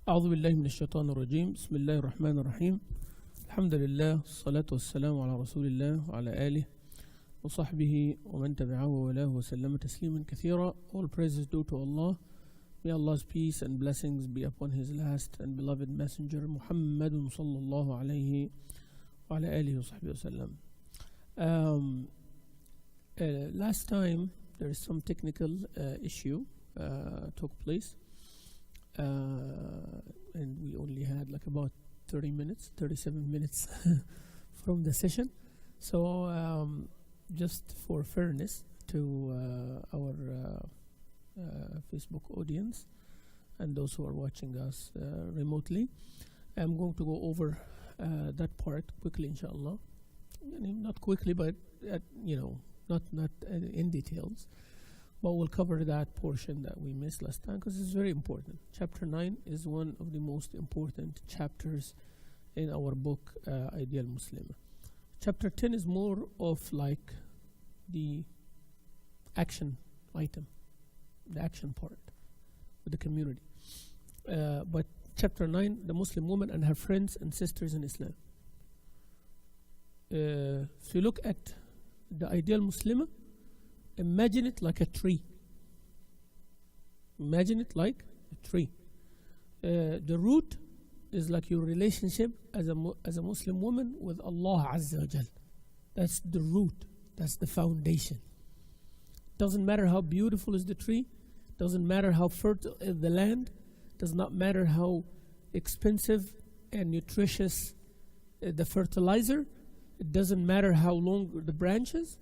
أعوذ بالله من الشيطان الرجيم. بسم الله الرحمن الرحيم. الحمد لله والصلاة والسلام على رسول الله وعلى آله وصحبه ومن تبعه وله وسلم تسليما كثيرا. All praises due to Allah. May Allah's peace and blessings be upon His last and beloved messenger Muhammad sallallahu alayhi wa ala alihi wa sahbihi wasallam. Last time there is some technical issue took place. And we only had like about 37 minutes from the session. So just for fairness to our Facebook audience and those who are watching us remotely, I'm going to go over that part quickly, inshallah. Not quickly, but not in details. But we'll cover that portion that we missed last time because it's very important. Chapter 9 is one of the most important chapters in our book, Ideal Muslimah. Chapter 10 is more of like the action item, the action part with the community. But chapter 9, the Muslim woman and her friends and sisters in Islam. If you look at the Ideal Muslimah, imagine it like a tree. Imagine it like a tree. The root is like your relationship as a Muslim woman with Allah Azza wa Jal. That's the root. That's the foundation. Doesn't matter how beautiful is the tree. Doesn't matter how fertile is the land. Does not matter how expensive and nutritious the fertilizer. It doesn't matter how long the branches.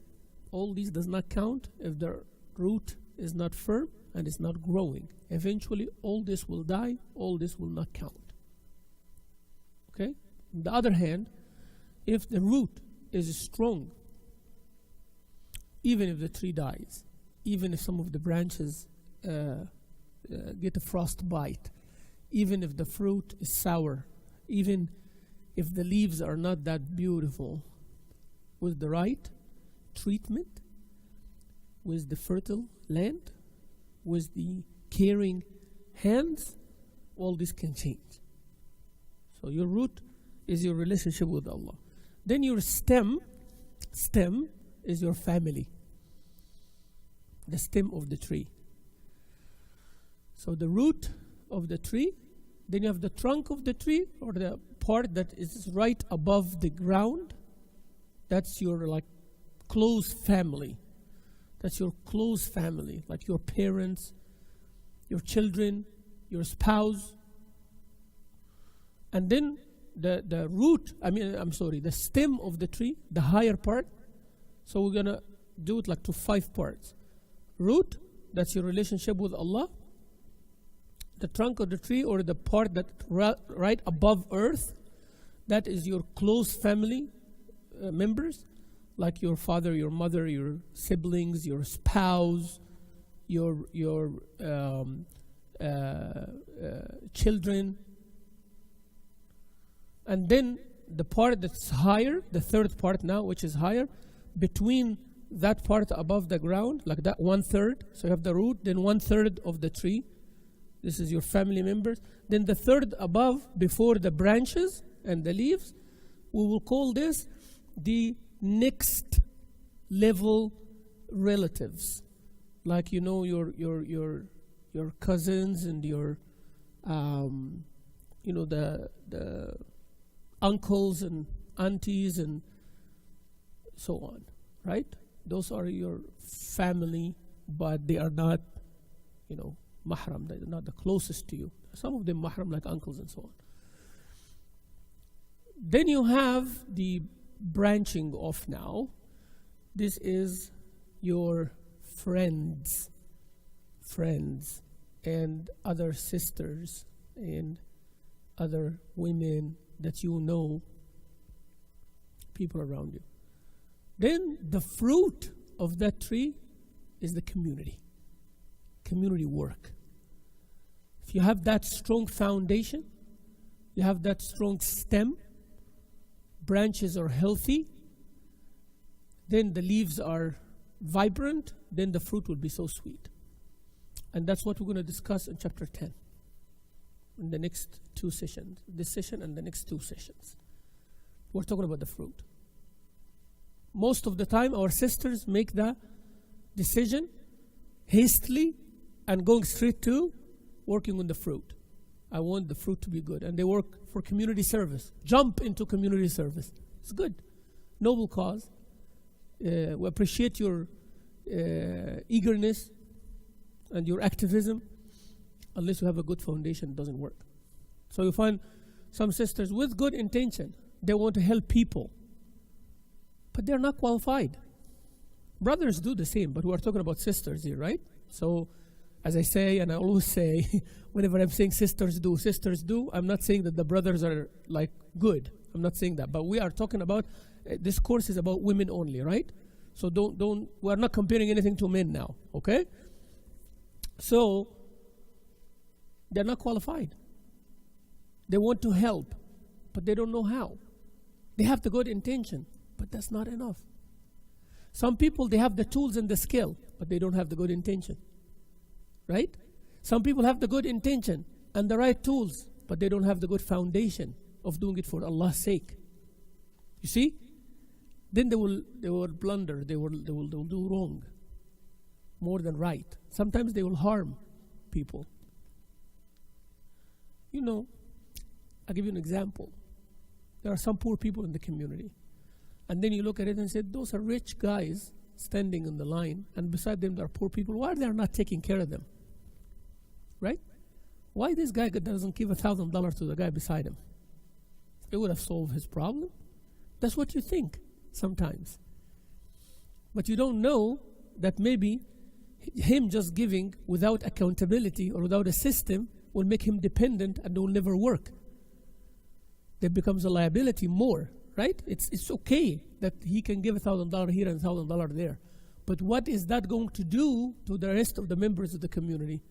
All these does not count if the root is not firm and is not growing. Eventually, all this will die. All this will not count. Okay? On the other hand, if the root is strong, even if the tree dies, even if some of the branches get a frost bite, even if the fruit is sour, even if the leaves are not that beautiful, with the right treatment, with the fertile land, with the caring hands, all this can change. So your root is your relationship with Allah. Then your stem is your family, the stem of the tree. So the root of the tree, then you have the trunk of the tree, or the part that is right above the ground. That's your like close family. That's your close family, like your parents, your children, your spouse. And then the root, the stem of the tree, the higher part. So we're gonna do it like to 5 parts. Root, that's your relationship with Allah. The trunk of the tree, or the part that right above earth, that is your close family members, like your father, your mother, your siblings, your spouse, your children. And then the part that's higher, the third part now, which is higher, between that part above the ground, like that 1/3. So you have the root, then 1/3 of the tree. This is your family members. Then the third above, before the branches and the leaves, we will call this the next level relatives, like your cousins and your the uncles and aunties and so on, right? Those are your family, but they are not mahram. They're not the closest to you. Some of them mahram, like uncles and so on. Then you have the branching off now. This is your friends and other sisters and other women that people around you. Then the fruit of that tree is the community work. If you have that strong foundation, you have that strong stem, branches are healthy, then the leaves are vibrant, then the fruit will be so sweet. And that's what we're going to discuss in chapter 10. in the next 2 sessions, this session and the next 2 sessions. We're talking about the fruit. Most of the time, our sisters make the decision hastily and going straight to working on the fruit. I want the fruit to be good. And they work for community service. Jump into community service. It's good. Noble cause. We appreciate your eagerness and your activism. Unless you have a good foundation, it doesn't work. So you find some sisters with good intention. They want to help people. But they're not qualified. Brothers do the same, but we're talking about sisters here, right? So, as I say, and I always say, whenever I'm saying sisters do, I'm not saying that the brothers are like good. I'm not saying that. But we are talking about, this course is about women only, right? So we're not comparing anything to men now, okay? So, they're not qualified. They want to help, but they don't know how. They have the good intention, but that's not enough. Some people, they have the tools and the skill, but they don't have the good intention. Right? Some people have the good intention and the right tools, but they don't have the good foundation of doing it for Allah's sake. You see? Then they will blunder, they will do wrong more than right. Sometimes they will harm people. You know, I'll give you an example. There are some poor people in the community. And then you look at it and say, those are rich guys standing in the line, and beside them there are poor people. Why are they not taking care of them? Right? Why this guy doesn't give $1,000 to the guy beside him? It would have solved his problem. That's what you think sometimes. But you don't know that maybe him just giving without accountability or without a system will make him dependent and will never work. That becomes a liability more. Right? It's okay that he can give $1,000 here and $1,000 there. But what is that going to do to the rest of the members of the community?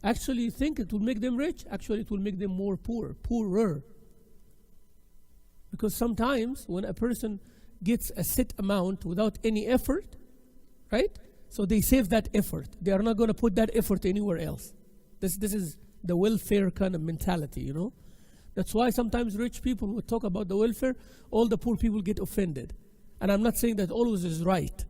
Actually, you think it will make them rich? Actually, it will make them more poorer. Because sometimes when a person gets a set amount without any effort, right? So they save that effort. They are not going to put that effort anywhere else. This is the welfare kind of mentality, you know? That's why sometimes rich people will talk about the welfare, all the poor people get offended. And I'm not saying that always is right.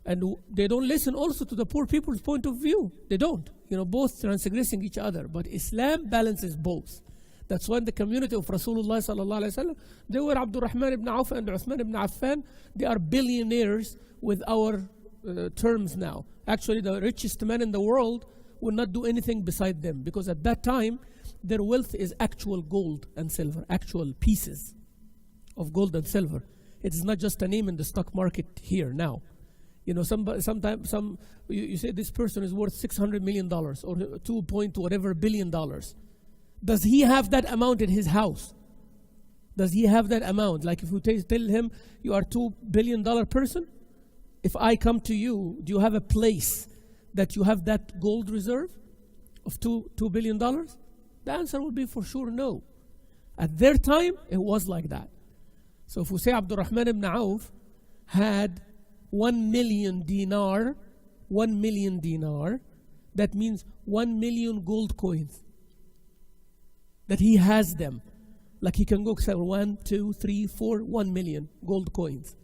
And they don't listen also to the poor people's point of view. They don't. You know, both transgressing each other. But Islam balances both. That's why in the community of Rasulullah sallallahu alaihi wasallam, they were Abdurrahman ibn Auf and Uthman ibn Affan. They are billionaires with our terms now. Actually, the richest man in the world will not do anything beside them. Because at that time, their wealth is actual gold and silver, actual pieces of gold and silver. It is not just a name in the stock market here now. You know, sometimes you say this person is worth $600 million or 2 point whatever billion dollars. Does he have that amount in his house? Does he have that amount? Like if you tell him you are $2 billion person, if I come to you, do you have a place that you have that gold reserve of $2 billion? The answer would be for sure no. At their time, it was like that. So if we say Abdurrahman ibn Auf had 1 million dinar, that means 1 million gold coins. That he has them. Like he can go sell 1, 2, 3, 4, 1 million gold coins.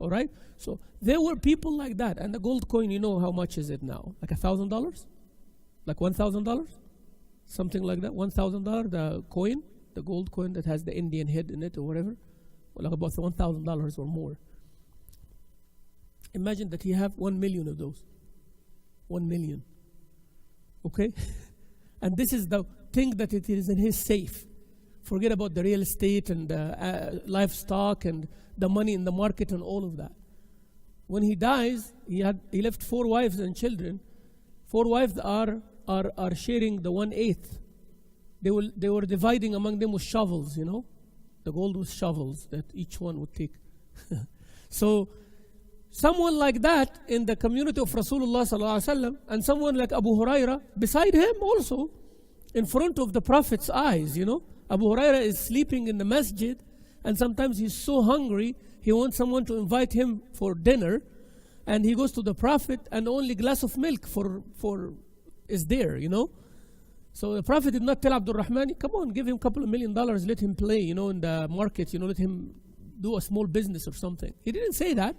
All right? So there were people like that. And the gold coin, you know how much is it now? Like $1,000? Like $1,000? Something like that, $1,000, the coin, the gold coin that has the Indian head in it or whatever, like about $1,000 or more. Imagine that you have 1 million of those. 1 million. Okay? And this is the thing that it is in his safe. Forget about the real estate and the livestock and the money in the market and all of that. When he dies, he left 4 wives and children. 4 wives are sharing the 1/8. They were dividing among them with shovels, you know. The gold was shovels that each one would take. So someone like that in the community of Rasulullah sallallahu alaihi wasallam, and someone like Abu Huraira beside him also, in front of the Prophet's eyes, you know. Abu Huraira is sleeping in the masjid, and sometimes he's so hungry, he wants someone to invite him for dinner, and he goes to the Prophet, and only glass of milk for is there, you know. So the Prophet did not tell Abdul Rahman, come on, give him a couple of $1 million, let him play, in the market, let him do a small business or something. He didn't say that.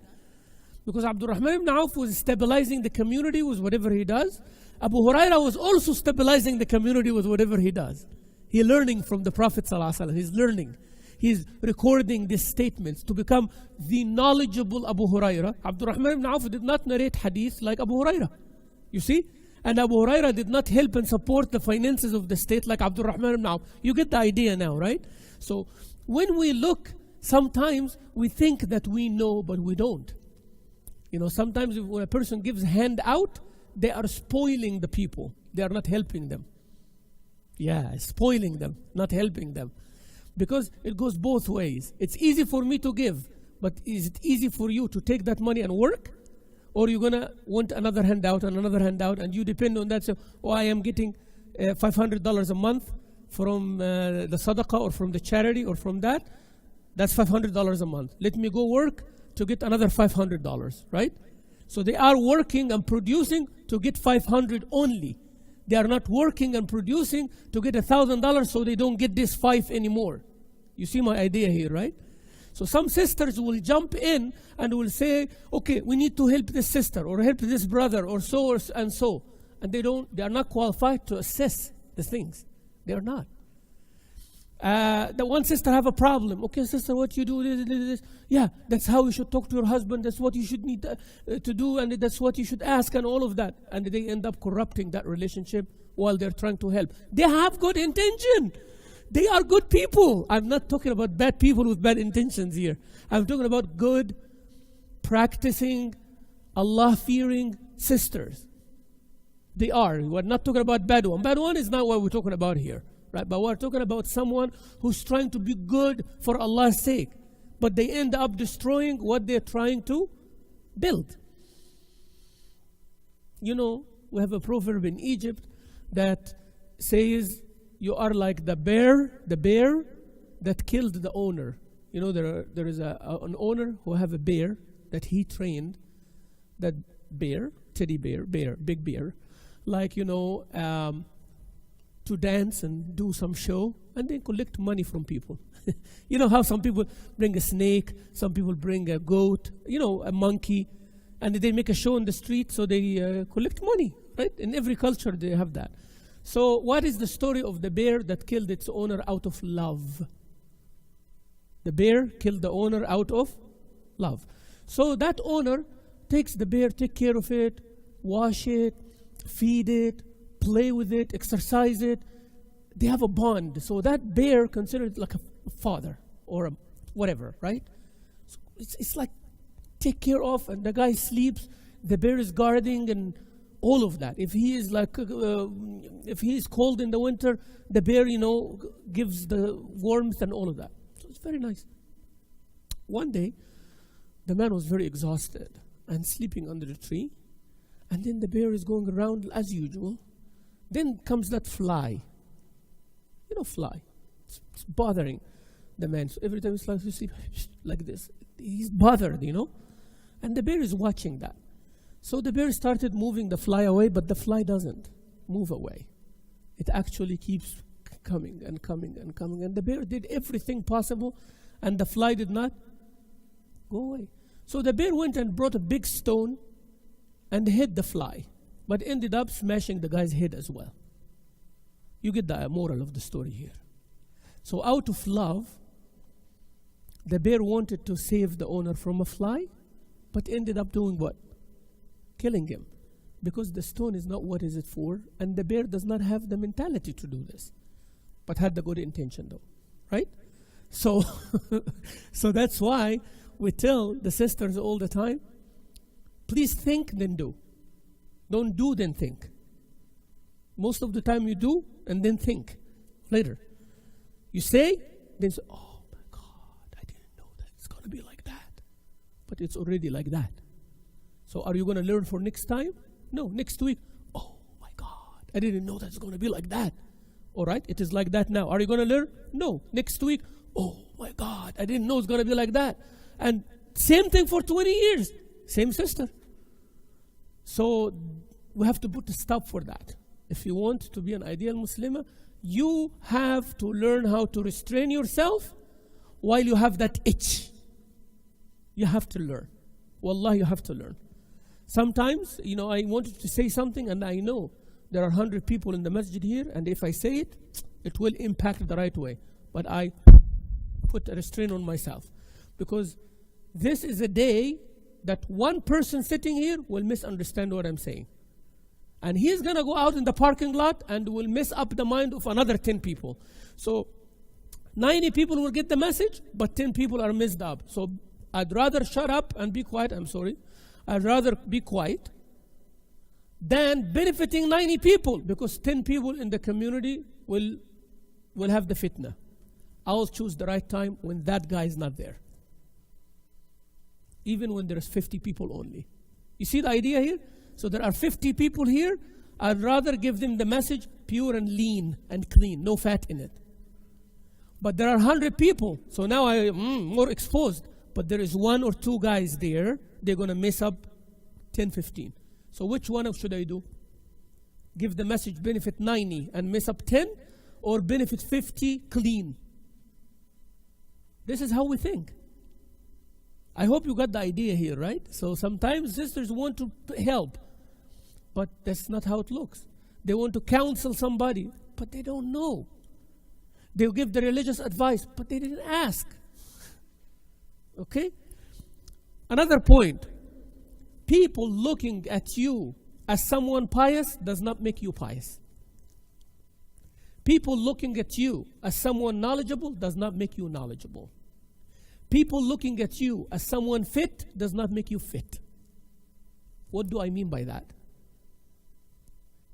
Because Abdul Rahman ibn Auf was stabilizing the community with whatever he does. Abu Huraira was also stabilizing the community with whatever he does. He's learning from the Prophet ﷺ. He's learning. He's recording these statements to become the knowledgeable Abu Huraira. Abdul Rahman ibn Auf did not narrate hadith like Abu Huraira. You see? And Abu Huraira did not help and support the finances of the state like Abdul Rahman ibn Auf. You get the idea now, right? So when we look, sometimes we think that we know, but we don't. Sometimes when a person gives hand out, they are spoiling the people. They are not helping them. Yeah, spoiling them, not helping them. Because it goes both ways. It's easy for me to give, but is it easy for you to take that money and work? Or you're going to want another handout and another handout, and you depend on that. So, I am getting $500 a month from the sadaqah or from the charity or from that. That's $500 a month. Let me go work to get another $500, right? So they are working and producing to get $500 only. They are not working and producing to get $1,000, so they don't get this $5 anymore. You see my idea here, right? So some sisters will jump in and will say, okay, we need to help this sister or help this brother or so and so. And they are not qualified to assess the things. They are not. The one sister have a problem. Okay, sister, what you do? This. Yeah, that's how you should talk to your husband. That's what you should need to do, and that's what you should ask, and all of that. And they end up corrupting that relationship while they're trying to help. They have good intention. They are good people. I'm not talking about bad people with bad intentions here. I'm talking about good, practicing, Allah-fearing sisters. They are. We're not talking about bad one. Bad one is not what we're talking about here. Right? But we're talking about someone who's trying to be good for Allah's sake. But they end up destroying what they're trying to build. We have a proverb in Egypt that says, you are like the bear that killed the owner. There is an owner who have a bear that he trained, that bear, teddy bear, big bear, like, to dance and do some show and then collect money from people. You know how some people bring a snake, some people bring a goat, a monkey, and they make a show on the street, so they collect money, right? In every culture they have that. So what is the story of the bear that killed its owner out of love? The bear killed the owner out of love. So that owner takes the bear, take care of it, wash it, feed it, play with it, exercise it. They have a bond. So that bear considered like a father or whatever, right? So it's like take care of, and the guy sleeps, the bear is guarding and all of that. If he is if he is cold in the winter, the bear, gives the warmth and all of that. So it's very nice. One day, the man was very exhausted and sleeping under the tree, and then the bear is going around as usual. Then comes that fly. Fly. It's bothering the man. So every time he's like to sleep like this, he's bothered, And the bear is watching that. So the bear started moving the fly away, but the fly doesn't move away. It actually keeps coming and coming and coming. And the bear did everything possible, and the fly did not go away. So the bear went and brought a big stone and hit the fly, but ended up smashing the guy's head as well. You get the moral of the story here. So out of love, the bear wanted to save the owner from a fly, but ended up doing what? Killing him. Because the stone is not what is it for, and the bear does not have the mentality to do this, but had the good intention though, right? So, so that's why we tell the sisters all the time, please think then do. Don't do then think. Most of the time you do and then think later. You say, then say, oh my God, I didn't know that it's going to be like that. But it's already like that. So are you going to learn for next time? No, next week. Oh my God, I didn't know that's going to be like that. All right, it is like that now. Are you going to learn? No, next week. Oh my God, I didn't know it's going to be like that. And same thing for 20 years. Same sister. So we have to put a stop for that. if you want to be an ideal Muslimah, you have to learn how to restrain yourself while you have that itch. You have to learn. Wallah, you have to learn. Sometimes, I wanted to say something and I know there are 100 people in the masjid here, and if I say it, it will impact the right way. But I put a restraint on myself, because this is a day that one person sitting here will misunderstand what I'm saying. And he's going to go out in the parking lot and will mess up the mind of another 10 people. So 90 people will get the message, but 10 people are messed up. So I'd rather shut up and be quiet. I'm sorry. I'd rather be quiet than benefiting 90 people, because 10 people in the community will have the fitna. I'll choose the right time when that guy is not there. Even when there's 50 people only. You see the idea here? So there are 50 people here. I'd rather give them the message pure and lean and clean, no fat in it. But there are 100 people, so now I'm more exposed. But there is 1 or 2 guys there, they're going to mess up 10, 15. So which one should I do? Give the message benefit 90 and mess up 10, or benefit 50 clean? This is how we think. I hope you got the idea here, right? So sometimes sisters want to help, but that's not how it looks. They want to counsel somebody, but they don't know. They'll give the religious advice, but they didn't ask. Okay? Another point. People looking at you as someone pious does not make you pious. People looking at you as someone knowledgeable does not make you knowledgeable. People looking at you as someone fit does not make you fit. What do I mean by that?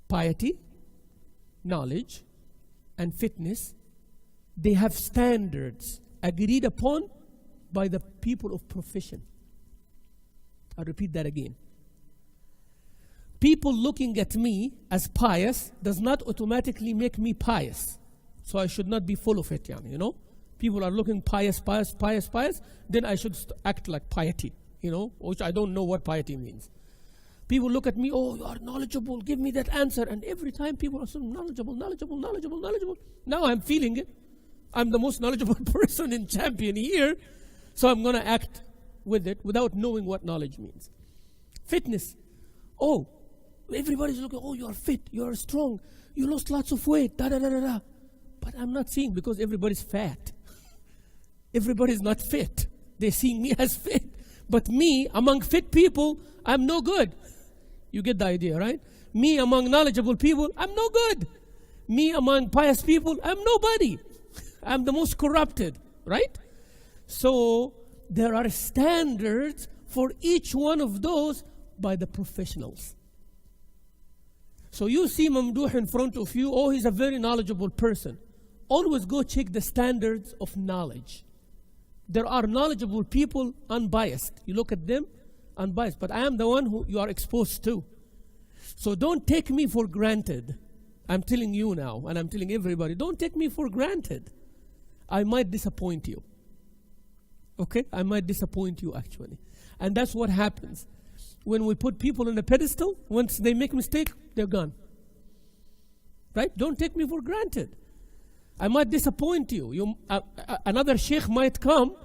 Piety, knowledge, and fitness, they have standards agreed upon by the people of profession. I'll repeat that again. People looking at me as pious does not automatically make me pious. So I should not be full of it, People are looking pious, then I should act like piety, which I don't know what piety means. People look at me, oh, you are knowledgeable, give me that answer. And every time people are so knowledgeable. Now I'm feeling it. I'm the most knowledgeable person in Champion here, so I'm going to act with it without knowing what knowledge means. Fitness. Oh, everybody's looking, oh, you are fit, you are strong, you lost lots of weight, But I'm not seeing, because everybody's fat. Everybody's not fit. They're seeing me as fit. But me, among fit people, I'm no good. You get the idea, right? Me, among knowledgeable people, I'm no good. Me, among pious people, I'm nobody. I'm the most corrupted, right? So there are standards for each one of those by the professionals. So you see Mamdouh in front of you, oh, he's a very knowledgeable person. Always go check the standards of knowledge. There are knowledgeable people, unbiased. You look at them, unbiased. But I am the one who you are exposed to. So don't take me for granted. I'm telling you now, and I'm telling everybody, don't take me for granted. I might disappoint you. Okay? I might disappoint you, actually. And that's what happens. When we put people on a pedestal, once they make a mistake, they're gone. Right? Don't take me for granted. I might disappoint you. Another sheikh might come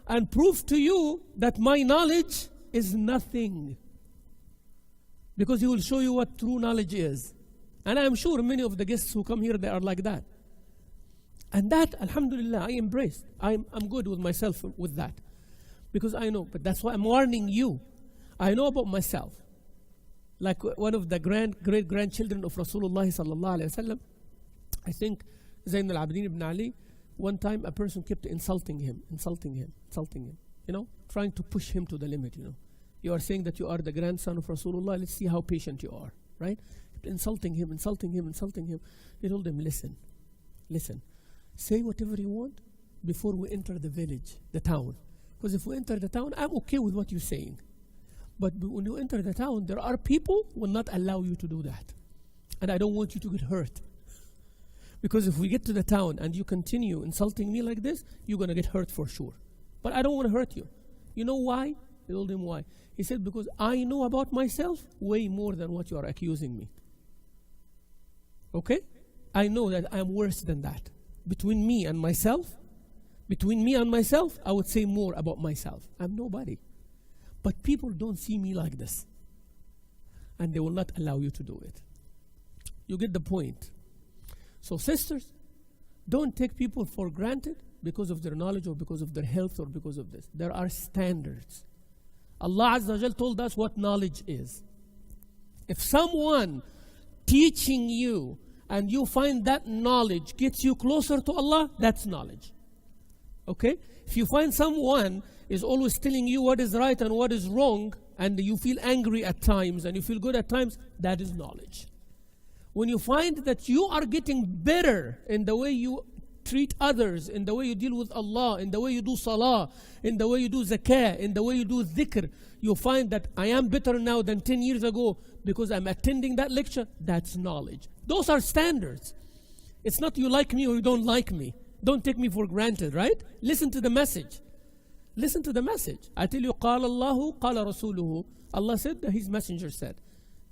and prove to you that my knowledge is nothing. Because he will show you what true knowledge is. And I am sure many of the guests who come here, they are like that. And that, alhamdulillah, I embrace. I'm good with myself with that. Because I know, but that's why I'm warning you. I know about myself. Like one of the great-grandchildren of Rasulullah sallallahu alayhi wa sallam, I think Zayn al-Abidin ibn Ali, one time a person kept insulting him, trying to push him to the limit, You are saying that you are the grandson of Rasulullah, let's see how patient you are, right? Insulting him. He told him, listen, say whatever you want before we enter the village, the town. Because if we enter the town, I'm okay with what you're saying. But when you enter the town, there are people who will not allow you to do that. And I don't want you to get hurt. Because if we get to the town and you continue insulting me like this, you're going to get hurt for sure. But I don't want to hurt you. You know why? I told him why. He said, because I know about myself way more than what you are accusing me. Okay? I know that I'm worse than that. Between me and myself, I would say more about myself. I'm nobody. But people don't see me like this. And they will not allow you to do it. You get the point. So sisters, don't take people for granted because of their knowledge or because of their health or because of this. There are standards. Allah Azza wa Jal told us what knowledge is. If someone teaching you and you find that knowledge gets you closer to Allah, that's knowledge. Okay? If you find someone is always telling you what is right and what is wrong, and you feel angry at times and you feel good at times, that is knowledge. When you find that you are getting better in the way you treat others, in the way you deal with Allah, in the way you do salah, in the way you do zakah, in the way you do dhikr, you find that I am better now than 10 years ago because I'm attending that lecture, that's knowledge. Those are standards. It's not you like me or you don't like me. Don't take me for granted, right? Listen to the message. Listen to the message. I tell you, قال الله قال رسوله. Allah said, His messenger said.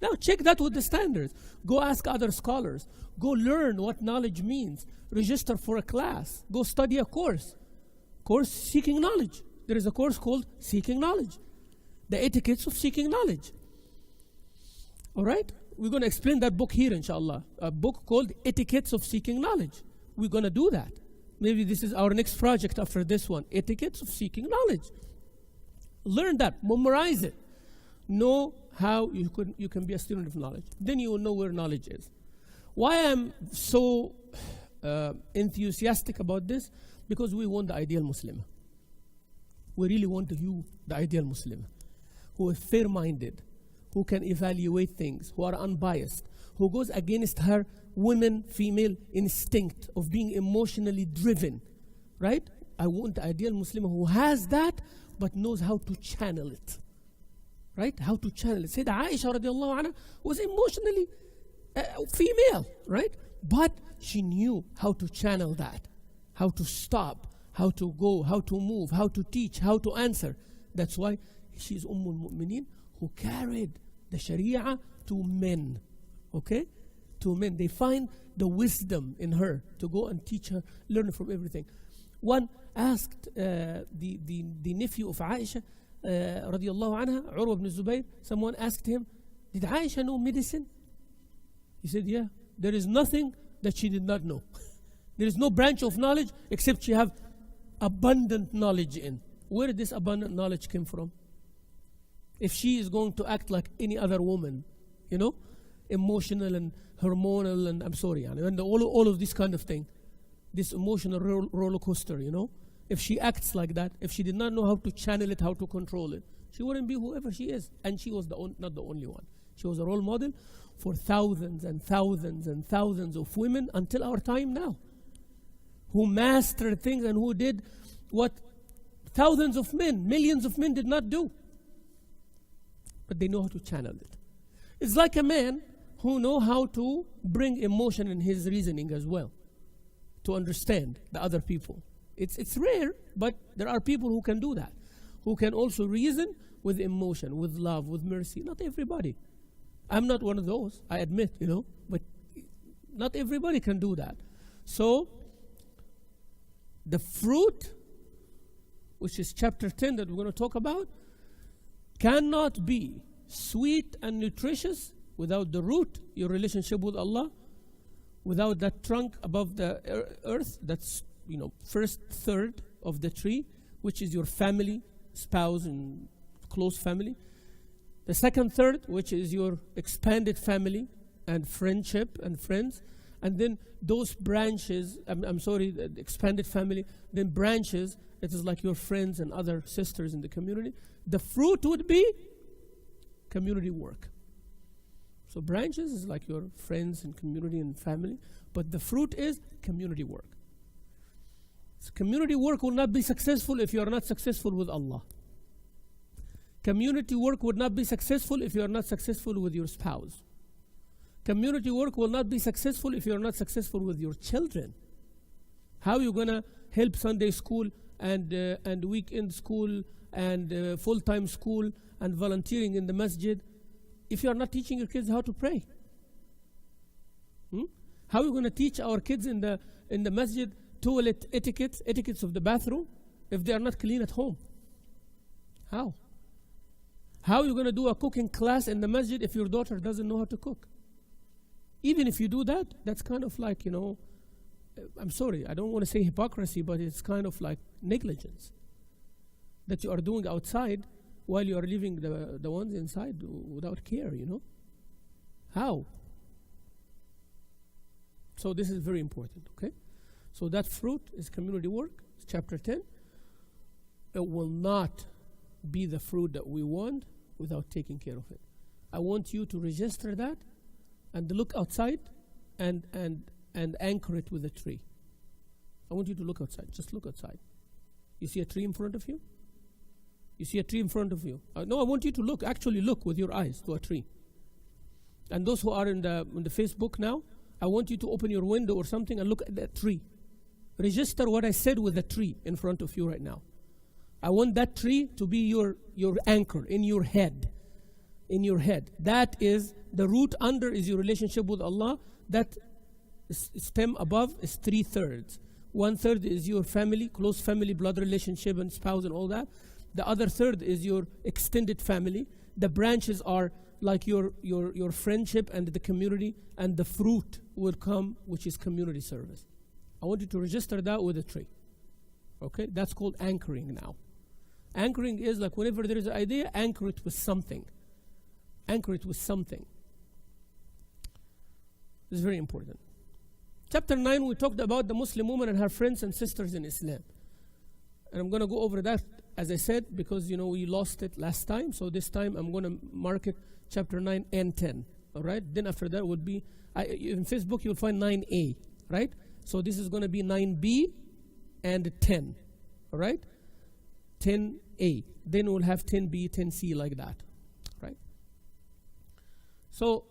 Now check that with the standards. Go ask other scholars. Go learn what knowledge means. Register for a class. Go study a course. Course seeking knowledge. There is a course called Seeking Knowledge. The etiquettes of seeking knowledge. Alright? We're going to explain that book here, inshallah. A book called Etiquettes of Seeking Knowledge. We're going to do that. Maybe this is our next project after this one. Etiquettes of Seeking Knowledge. Learn that. Memorize it. Know how you can be a student of knowledge. Then you will know where knowledge is. Why I'm so enthusiastic about this? Because we want the ideal Muslim. We really want you, the ideal Muslim, who is fair-minded, who can evaluate things, who are unbiased, who goes against her female instinct of being emotionally driven, right? I want the ideal Muslim who has that, but knows how to channel it, right? How to channel it. Sayyidah Aisha radiallahu anha was emotionally female, right? But she knew how to channel that, how to stop, how to go, how to move, how to teach, how to answer. That's why she's al-Mu'mineen who carried the Sharia to men, okay? To men. They find the wisdom in her to go and teach her, learn from everything. One asked the nephew of Aisha, radiallahu anha, Urwa ibn Zubayr, someone asked him, did Aisha know medicine? He said, yeah. There is nothing that she did not know. There is no branch of knowledge except she have abundant knowledge in. Where did this abundant knowledge come from? If she is going to act like any other woman, you know, emotional and hormonal and and all of this kind of thing, this emotional roller coaster, you know, if she acts like that, if she did not know how to channel it, how to control it, she wouldn't be whoever she is. And she was not the only one. She was a role model for thousands and thousands and thousands of women until our time now, who mastered things and who did what thousands of men, millions of men did not do. But they know how to channel it. It's like a man who know how to bring emotion in his reasoning as well, to understand the other people. It's rare, but there are people who can do that, who can also reason with emotion, with love, with mercy. Not everybody. I'm not one of those, I admit, you know, but not everybody can do that. So, the fruit, which is chapter 10 that we're going to talk about, cannot be sweet and nutritious without the root, your relationship with Allah, without that trunk above the earth, that's, you know, first third of the tree, which is your family, spouse and close family. The second third, which is your expanded family and friendship and friends. And then those branches, the expanded family, then branches, it is like your friends and other sisters in the community. The fruit would be community work. So branches is like your friends and community and family, but the fruit is community work. So community work will not be successful if you are not successful with Allah. Community work would not be successful if you are not successful with your spouse. Community work will not be successful if you are not successful with your children. How are you going to help Sunday school and weekend school and full-time school and volunteering in the masjid if you are not teaching your kids how to pray? How are we going to teach our kids in the masjid toilet etiquettes of the bathroom if they are not clean at home? How? How are you going to do a cooking class in the masjid if your daughter doesn't know how to cook? Even if you do that, that's kind of like, I'm sorry, I don't want to say hypocrisy, but it's kind of like negligence that you are doing outside while you are leaving the ones inside without care, How? So this is very important, okay? So that fruit is community work, it's chapter 10. It will not be the fruit that we want without taking care of it. I want you to register that and look outside and anchor it with a tree. I want you to look outside. Just look outside. You see a tree in front of you? You see a tree in front of you? No, I want you to look. Actually look with your eyes to a tree. And those who are in the Facebook now, I want you to open your window or something and look at that tree. Register what I said with the tree in front of you right now. I want that tree to be your anchor in your head. In your head. That is, the root under is your relationship with Allah. That stem above is 3/3. 1/3 is your family, close family, blood relationship and spouse and all that. The other third is your extended family. The branches are like your friendship and the community, and the fruit will come, which is community service. I want you to register that with a tree. Okay? That's called anchoring now. Anchoring is like whenever there is an idea, anchor it with something. Anchor it with something. This is very important. Chapter 9, we talked about the Muslim woman and her friends and sisters in Islam. And I'm going to go over that, as I said, because, we lost it last time. So this time I'm going to mark it chapter 9 and 10. All right? Then after that would be, in Facebook you'll find 9a. Right? So this is going to be 9b and 10. All right? 10a. Then we'll have 10b, 10c like that. Right? So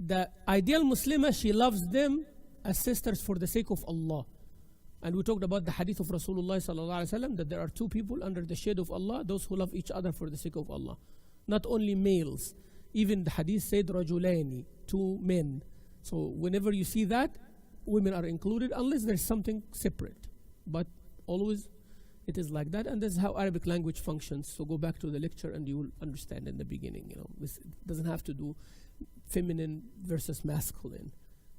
the ideal Muslimah, she loves them as sisters for the sake of Allah. And we talked about the hadith of Rasulullah sallallahu alaihi wasallam, that there are two people under the shade of Allah, those who love each other for the sake of Allah. Not only males. Even the hadith said rajulaini, two men. So whenever you see that, women are included unless there's something separate. But always it is like that, and this is how Arabic language functions. So go back to the lecture and you will understand in the beginning. This doesn't have to do feminine versus masculine.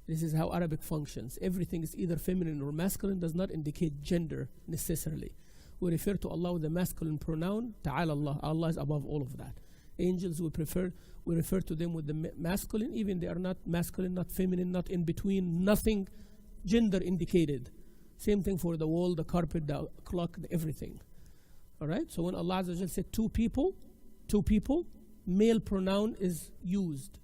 This is how Arabic functions. Everything is either feminine or masculine, does not indicate gender necessarily. We refer to Allah with the masculine pronoun, Ta'ala Allah. Allah is above all of that. Angels, we refer to them with the masculine, even they are not masculine, not feminine, not in between, nothing gender indicated. Same thing for the wall, the carpet, the clock, everything. All right? So when Allah Azza wa Jal said two people, male pronoun is used.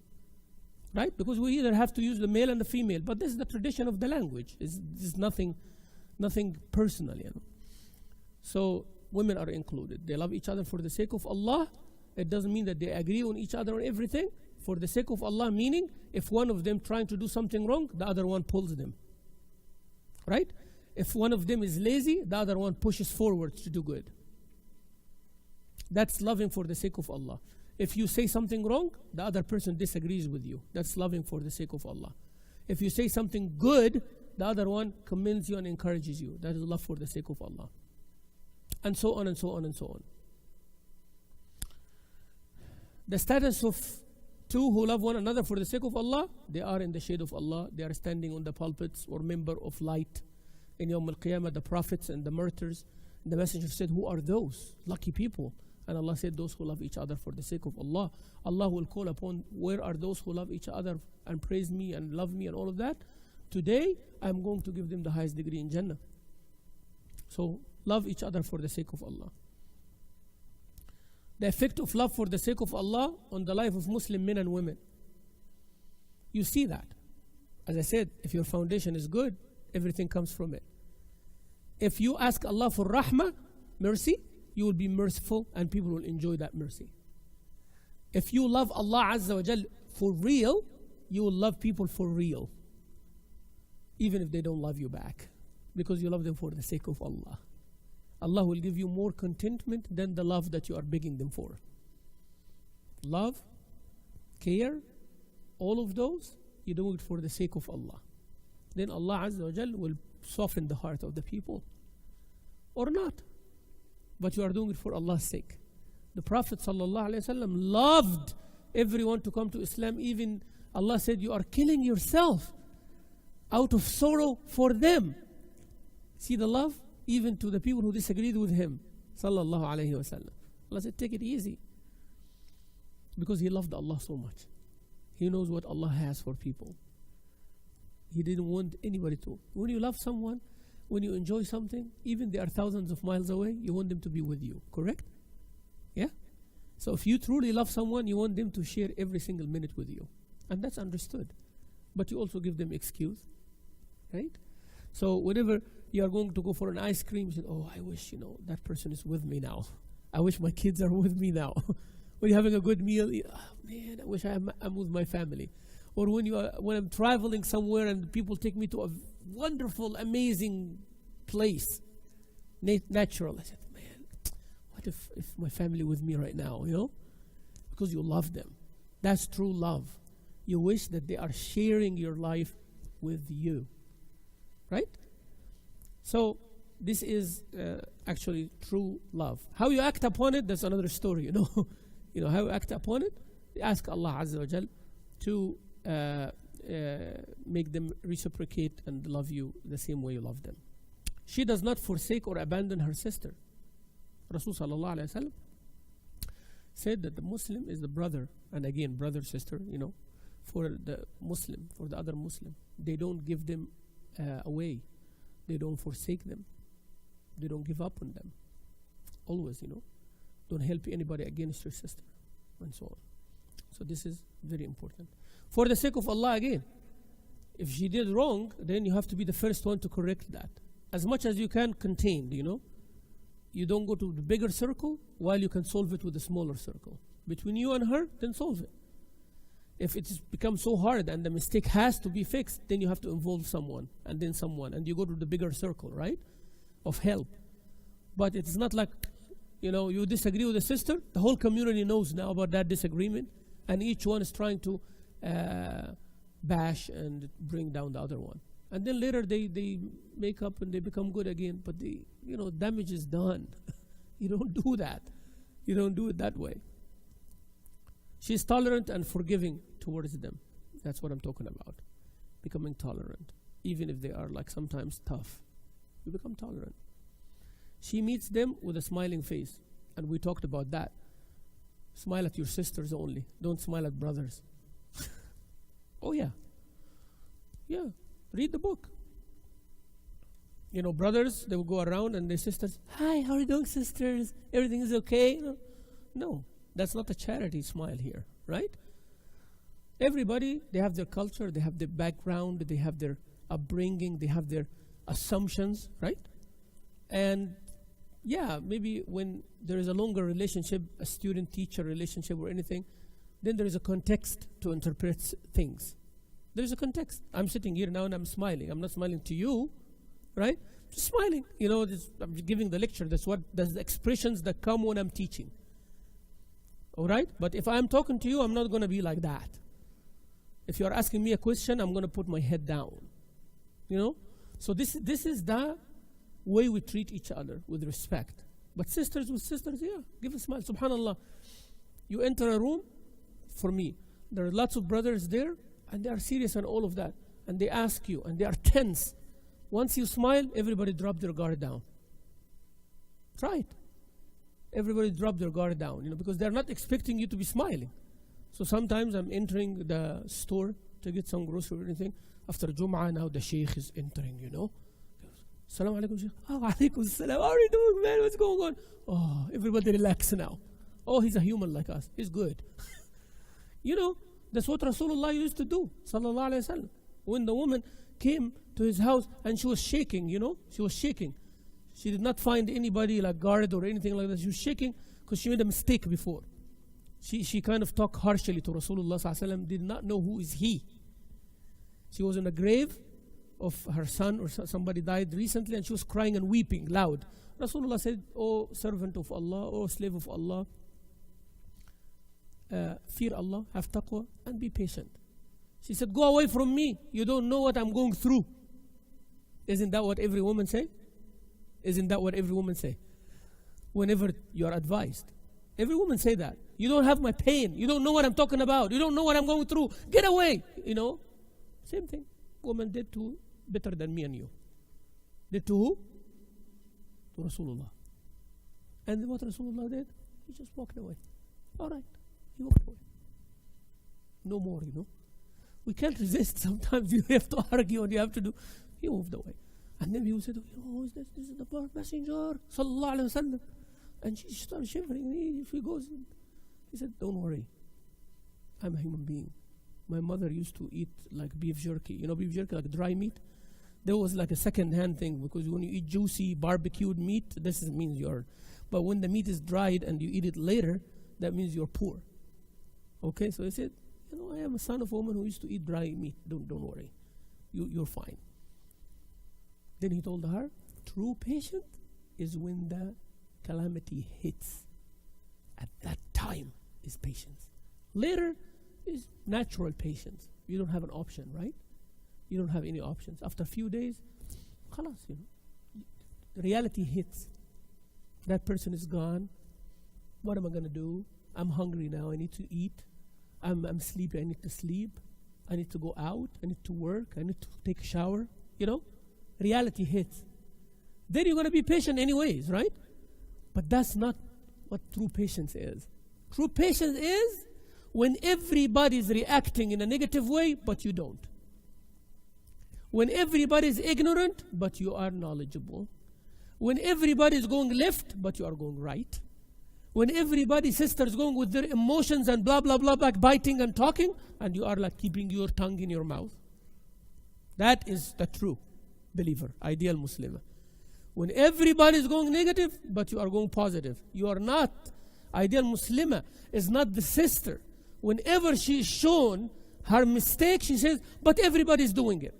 Right? Because we either have to use the male and the female, but this is the tradition of the language. This is nothing personal, So women are included. They love each other for the sake of Allah. It doesn't mean that they agree on each other on everything. For the sake of Allah, meaning if one of them trying to do something wrong, the other one pulls them. Right? If one of them is lazy, the other one pushes forward to do good. That's loving for the sake of Allah. If you say something wrong, the other person disagrees with you. That's loving for the sake of Allah. If you say something good, the other one commends you and encourages you. That is love for the sake of Allah. And so on and so on and so on. The status of two who love one another for the sake of Allah, they are in the shade of Allah. They are standing on the pulpits or member of light. In Yawm al-Qiyamah, the prophets and the martyrs. The messenger said, who are those lucky people? And Allah said, those who love each other for the sake of Allah. Allah will call upon, where are those who love each other and praise me and love me and all of that? Today, I'm going to give them the highest degree in Jannah. So, love each other for the sake of Allah. The effect of love for the sake of Allah on the life of Muslim men and women. You see that. As I said, if your foundation is good, everything comes from it. If you ask Allah for rahmah, mercy, you will be merciful and people will enjoy that mercy. If you love Allah Azza wa Jal for real, you will love people for real. Even if they don't love you back. Because you love them for the sake of Allah. Allah will give you more contentment than the love that you are begging them for. Love, care, all of those you're doing it for the sake of Allah. Then Allah Azza wa Jal will soften the heart of the people. Or not. But you are doing it for Allah's sake. The Prophet ﷺ loved everyone to come to Islam. Even Allah said, you are killing yourself out of sorrow for them. See the love? Even to the people who disagreed with him. Sallallahu alayhi wasallam. Allah said, take it easy. Because he loved Allah so much. He knows what Allah has for people. He didn't want anybody to. When you love someone, when you enjoy something, even they are thousands of miles away, you want them to be with you. Correct? Yeah? So if you truly love someone, you want them to share every single minute with you. And that's understood. But you also give them excuse. Right? So whenever you are going to go for an ice cream, you say, oh, I wish, that person is with me now. I wish my kids are with me now. When you're having a good meal, oh, man, I wish I'm with my family. Or when I'm traveling somewhere and people take me to a wonderful, amazing place, natural. I said, man, what if my family with me right now, Because you love them. That's true love. You wish that they are sharing your life with you. Right? So this is actually true love. How you act upon it, that's another story, how you act upon it. Ask Allah Azza wa Jal to make them reciprocate and love you the same way you love them. She does not forsake or abandon her sister. Rasul sallallahu alayhi wa sallam said that the Muslim is the brother, and again, brother, sister, for the Muslim, for the other Muslim. They don't give them away. They don't forsake them. They don't give up on them. Always, don't help anybody against your sister, and so on. So this is very important. For the sake of Allah again, if she did wrong, then you have to be the first one to correct that. As much as you can contain, You don't go to the bigger circle while you can solve it with the smaller circle. Between you and her, then solve it. If it becomes so hard and the mistake has to be fixed, then you have to involve someone, and then someone, and you go to the bigger circle, right, of help. But it's not like, you disagree with a sister, the whole community knows now about that disagreement, and each one is trying to bash and bring down the other one. And then later they make up and they become good again, but damage is done. You don't do that. You don't do it that way. She's tolerant and forgiving towards them. That's what I'm talking about. Becoming tolerant. Even if they are sometimes tough. You become tolerant. She meets them with a smiling face. And we talked about that. Smile at your sisters only. Don't smile at brothers. Oh yeah. Yeah. Read the book. Brothers, they will go around and their sisters, hi, how are you doing, sisters? Everything is okay? No, that's not a charity smile here, right? Everybody, they have their culture, they have their background, they have their upbringing, they have their assumptions, right? And yeah, maybe when there is a longer relationship, a student-teacher relationship or anything, then there is a context to interpret things. There is a context. I'm sitting here now and I'm smiling. I'm not smiling to you, right? Just smiling. I'm giving the lecture. That's the expressions that come when I'm teaching. All right? But if I'm talking to you, I'm not going to be like that. If you're asking me a question, I'm going to put my head down. So this is the way we treat each other, with respect. But sisters with sisters, yeah, give a smile. Subhanallah. You enter a room, for me, there are lots of brothers there, and they are serious and all of that. And they ask you, and they are tense. Once you smile, everybody drop their guard down. Try it. Everybody drop their guard down, because they're not expecting you to be smiling. So sometimes I'm entering the store to get some grocery or anything. After Jum'ah, now the Sheikh is entering, Assalamu alaikum, Sheikh. Oh, alaikum assalam. How are you doing, man? What's going on? Oh, everybody relax now. Oh, he's a human like us. He's good. That's what Rasulullah used to do, sallallahu alayhi wa sallam. When the woman came to his house and she was shaking, she was shaking. She did not find anybody like guard or anything like that. She was shaking because she made a mistake before. She kind of talked harshly to Rasulullah sallallahu alayhi wa sallam, did not know who is he. She was in a grave of her son or somebody died recently, and she was crying and weeping loud. Rasulullah said, "O servant of Allah, O slave of Allah, fear Allah, have taqwa, and be patient." She said, go away from me. You don't know what I'm going through. Isn't that what every woman say? Isn't that what every woman say? Whenever you are advised. Every woman say that. You don't have my pain. You don't know what I'm talking about. You don't know what I'm going through. Get away. You know? Same thing. Woman did to better than me and you. Did to who? To Rasulullah. And what Rasulullah did? He just walked away. All right. He walked away. No more, you know. We can't resist. Sometimes you have to argue and you have to do. He moved away. And then he said, who is this? This is the messenger. Sallallahu alayhi wa sallam. And she started shivering. She goes, he said, don't worry. I'm a human being. My mother used to eat like beef jerky. You know beef jerky, like dry meat? There was like a second-hand thing, because when you eat juicy, barbecued meat, means you're... But when the meat is dried and you eat it later, that means you're poor. Okay, so he said, I am a son of a woman who used to eat dry meat. Don't worry. You're fine. Then he told her, true patience is when the calamity hits. At that time is patience. Later is natural patience. You don't have an option, right? You don't have any options. After a few days, khalas, reality hits. That person is gone. What am I going to do? I'm hungry now. I need to eat. I'm sleepy. I need to sleep. I need to go out. I need to work. I need to take a shower. Reality hits. Then you're going to be patient anyways, right? But that's not what true patience is. True patience is when everybody's reacting in a negative way, but you don't. When everybody's ignorant, but you are knowledgeable. When everybody's going left, but you are going right. When everybody's sister's going with their emotions and blah, blah, blah, backbiting and talking, and you are like keeping your tongue in your mouth. That is the true believer, ideal Muslimah. When everybody's going negative, but you are going positive. You are not. Ideal Muslimah is not the sister. Whenever she is shown her mistake, she says, but everybody's doing it.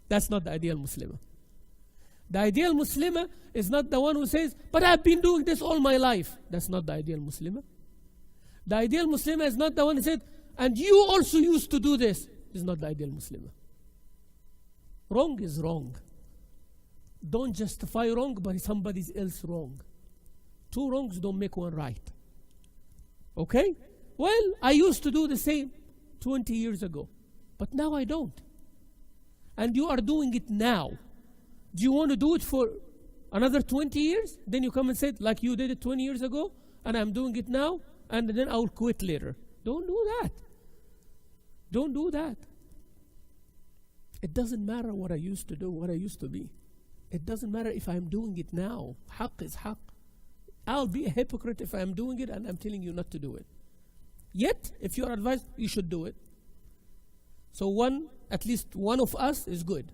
That's not the ideal Muslimah. The ideal Muslimah is not the one who says, but I've been doing this all my life. That's not the ideal Muslimah. The ideal Muslimah is not the one who said, and you also used to do this. Is not the ideal Muslimah. Wrong is wrong. Don't justify wrong by somebody else wrong. Two wrongs don't make one right. Okay? Well, I used to do the same 20 years ago, but now I don't. And you are doing it now. Do you want to do it for another 20 years? Then you come and say, like you did it 20 years ago, and I'm doing it now, and then I'll quit later. Don't do that. Don't do that. It doesn't matter what I used to do, what I used to be. It doesn't matter if I'm doing it now. Haqq is haqq. I'll be a hypocrite if I'm doing it and I'm telling you not to do it. Yet, if you are advised, you should do it. So at least one of us is good.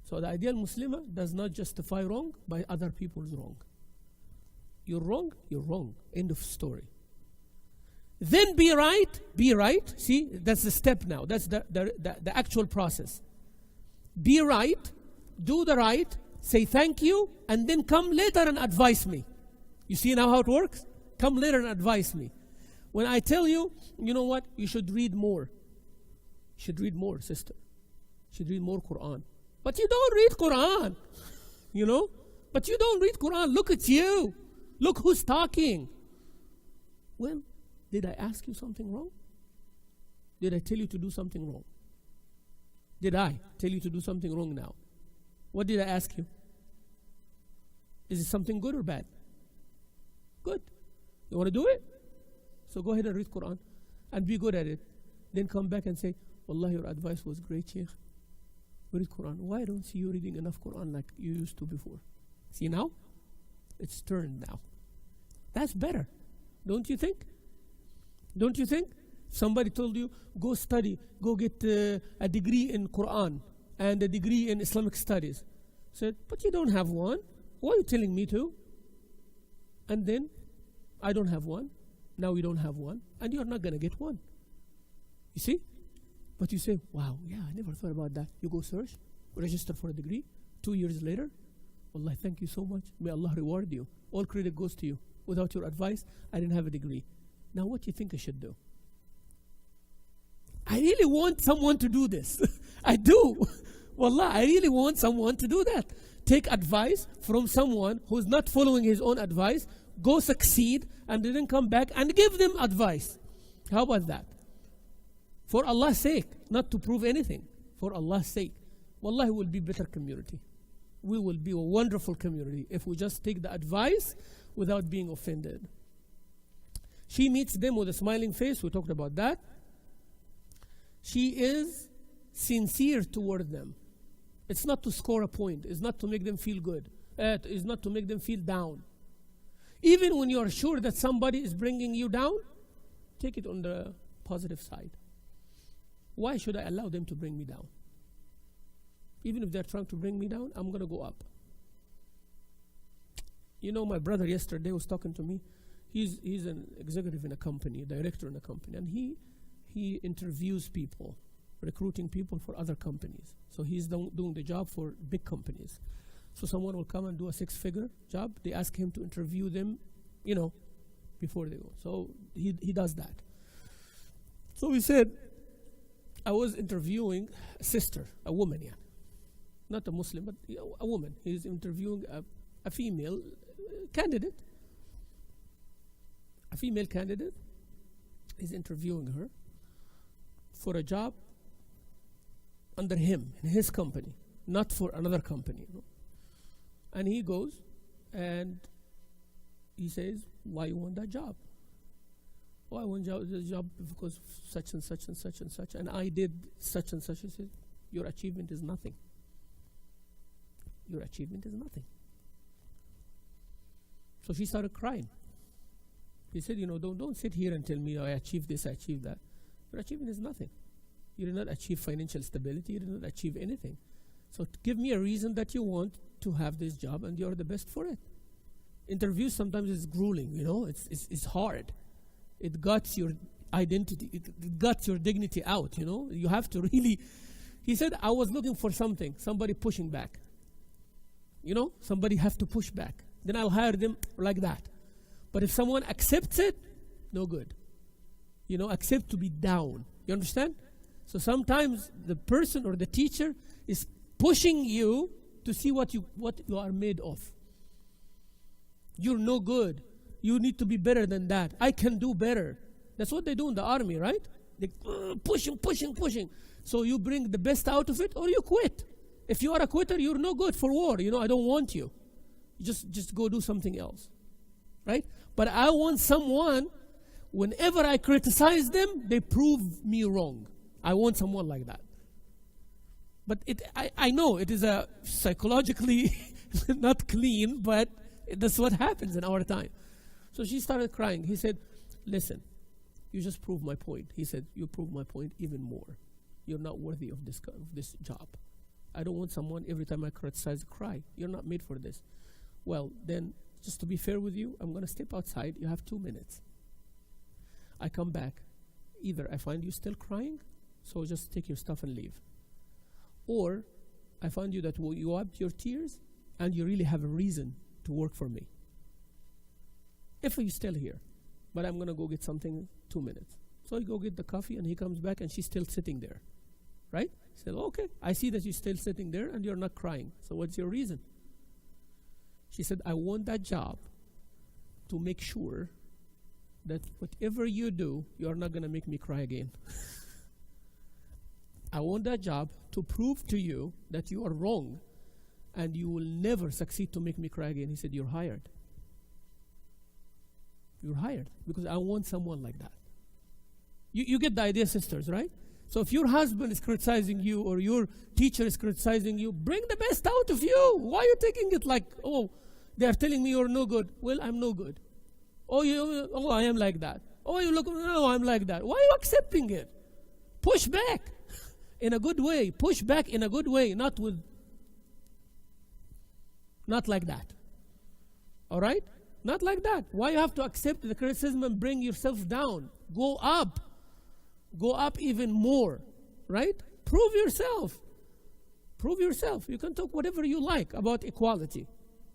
So the ideal Muslimah does not justify wrong by other people's wrong. You're wrong, you're wrong. End of story. Then be right. See, that's the step now. That's the actual process. Be right, do the right, say thank you, and then come later and advise me. You see now how it works? Come later and advise me. When I tell you, you know what? You should read more. You should read more, sister. You should read more Quran. But you don't read Quran. But you don't read Quran. Look at you. Look who's talking. Well, did I ask you something wrong? Did I tell you to do something wrong? Did I tell you to do something wrong now? What did I ask you? Is it something good or bad? Good. You want to do it? So go ahead and read Quran and be good at it. Then come back and say, Wallah, your advice was great, Sheikh. Read Quran. Why don't see you reading enough Quran like you used to before? See now? It's turned now. That's better. Don't you think? Don't you think? Somebody told you, go study, go get a degree in Quran and a degree in Islamic studies. Said, but you don't have one. Why are you telling me to? And then, I don't have one. Now you don't have one. And you're not going to get one. You see? But you say, wow, yeah, I never thought about that. You go search, register for a degree. 2 years later, Wallah, thank you so much. May Allah reward you. All credit goes to you. Without your advice, I didn't have a degree. Now what do you think I should do? I really want someone to do this. I do. Wallah, I really want someone to do that. Take advice from someone who's not following his own advice, go succeed, and then come back and give them advice. How about that? For Allah's sake, not to prove anything. For Allah's sake. Wallahi, we'll be a better community. We will be a wonderful community if we just take the advice without being offended. She meets them with a smiling face. We talked about that. She is sincere toward them. It's not to score a point. It's not to make them feel good. It's not to make them feel down. Even when you are sure that somebody is bringing you down, take it on the positive side. Why should I allow them to bring me down? Even if they're trying to bring me down, I'm going to go up. You know, my brother yesterday was talking to me. He's an executive in a company, director in a company, and he interviews people, recruiting people for other companies. So he's doing the job for big companies. So someone will come and do a 6-figure job. They ask him to interview them, you know, before they go. So he does that. So he said, I was interviewing a sister, a woman, yeah. Not a Muslim, but a woman. He's interviewing a female candidate. A female candidate is interviewing her for a job under him, in his company, not for another company. You know? And he goes and he says, why you want that job? Oh, I want the job because such and such and such and such, and I did such and such. He says, your achievement is nothing. Your achievement is nothing. So she started crying. He said, you know, don't sit here and tell me, oh, I achieved this, I achieved that. Your achievement is nothing. You did not achieve financial stability. You did not achieve anything. So give me a reason that you want to have this job and you're the best for it. Interviews sometimes is grueling, you know. It's hard. It guts your identity. It guts your dignity out, you know. You have to really... He said, I was looking for somebody pushing back. You know, somebody have to push back. Then I'll hire them like that. But if someone accepts it, no good. You know, accept to be down. You understand? So sometimes the person or the teacher is pushing you to see what you are made of. You're no good. You need to be better than that. I can do better. That's what they do in the army, right? They pushing. So you bring the best out of it or you quit. If you are a quitter, you're no good for war. You know, I don't want you. Just go do something else. Right? But I want someone, whenever I criticize them, they prove me wrong. I want someone like that. But I know it is a psychologically not clean, but that's what happens in our time. So she started crying. He said, listen, you just proved my point. He said, you proved my point even more. You're not worthy of this job. I don't want someone every time I criticize cry. You're not made for this. Well, then, just to be fair with you, I'm going to step outside. You have 2 minutes. I come back. Either I find you still crying, so just take your stuff and leave. Or I find you that you wiped your tears and you really have a reason to work for me. If you're still here, but I'm going to go get something 2 minutes. So you go get the coffee and he comes back and she's still sitting there. Right? He said, okay, I see that you're still sitting there and you're not crying. So what's your reason? She said, I want that job to make sure that whatever you do, you're not going to make me cry again. I want that job to prove to you that you are wrong and you will never succeed to make me cry again. He said, you're hired. You're hired because I want someone like that. You get the idea, sisters, right? So if your husband is criticizing you or your teacher is criticizing you, bring the best out of you. Why are you taking it like, oh, they're telling me you're no good. Well, I'm no good. Oh, I am like that. Oh, you look, no, I'm like that. Why are you accepting it? Push back in a good way. Push back in a good way, not like that. All right? Not like that. Why you have to accept the criticism and bring yourself down? Go up. Go up even more, right? Prove yourself. Prove yourself. You can talk whatever you like about equality.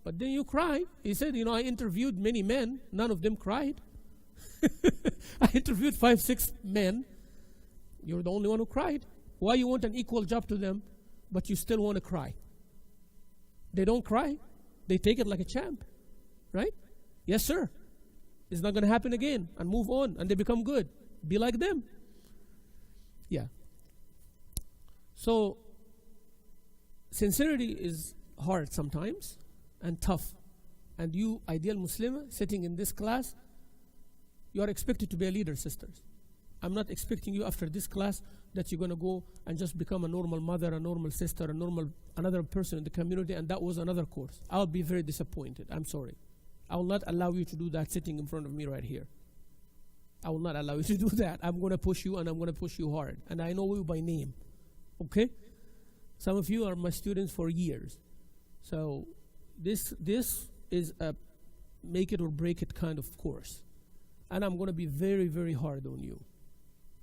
But then you cry. He said, I interviewed many men. None of them cried. I interviewed 5, 6 men. You're the only one who cried. Why you want an equal job to them, but you still want to cry? They don't cry. They take it like a champ, right? Yes, sir. It's not going to happen again, and move on, and they become good. Be like them. Yeah. So, sincerity is hard sometimes and tough. And you, ideal Muslimah, sitting in this class, you are expected to be a leader, sisters. I'm not expecting you after this class that you're going to go and just become a normal mother, a normal sister, another person in the community, and that was another course. I'll be very disappointed. I'm sorry. I will not allow you to do that sitting in front of me right here. I will not allow you to do that. I'm going to push you, and I'm going to push you hard. And I know you by name. Okay? Some of you are my students for years. So this is a make it or break it kind of course. And I'm going to be very, very hard on you.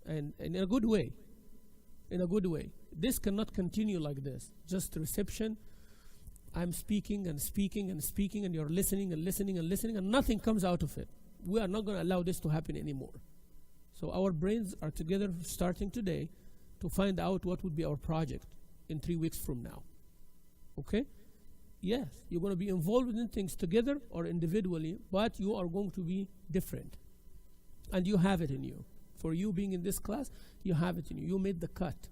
And in a good way. In a good way. This cannot continue like this. Just reception. I'm speaking and speaking and speaking, and you're listening and listening and listening, and nothing comes out of it. We are not going to allow this to happen anymore. So our brains are together starting today to find out what would be our project in 3 weeks from now. Okay? Yes, you're going to be involved in things together or individually, but you are going to be different. And you have it in you. For you being in this class, you have it in you. You made the cut.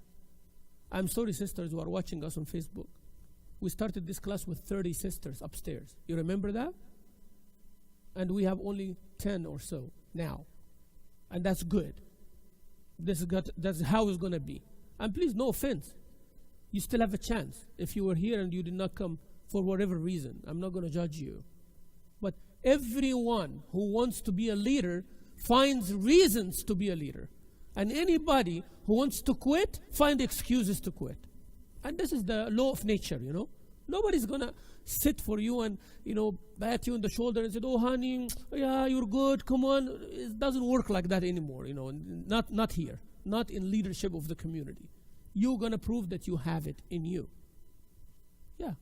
I'm sorry, sisters who are watching us on Facebook. We started this class with 30 sisters upstairs. You remember that? And we have only 10 or so now. And that's good. That's how it's going to be. And please, no offense. You still have a chance. If you were here and you did not come for whatever reason, I'm not going to judge you. But everyone who wants to be a leader finds reasons to be a leader. And anybody who wants to quit finds excuses to quit. And this is the law of nature, you know. Nobody's going to sit for you and, you know, pat you on the shoulder and say, oh, honey, yeah, you're good, come on. It doesn't work like that anymore, you know. Not here. Not in leadership of the community. You're going to prove that you have it in you. Yeah.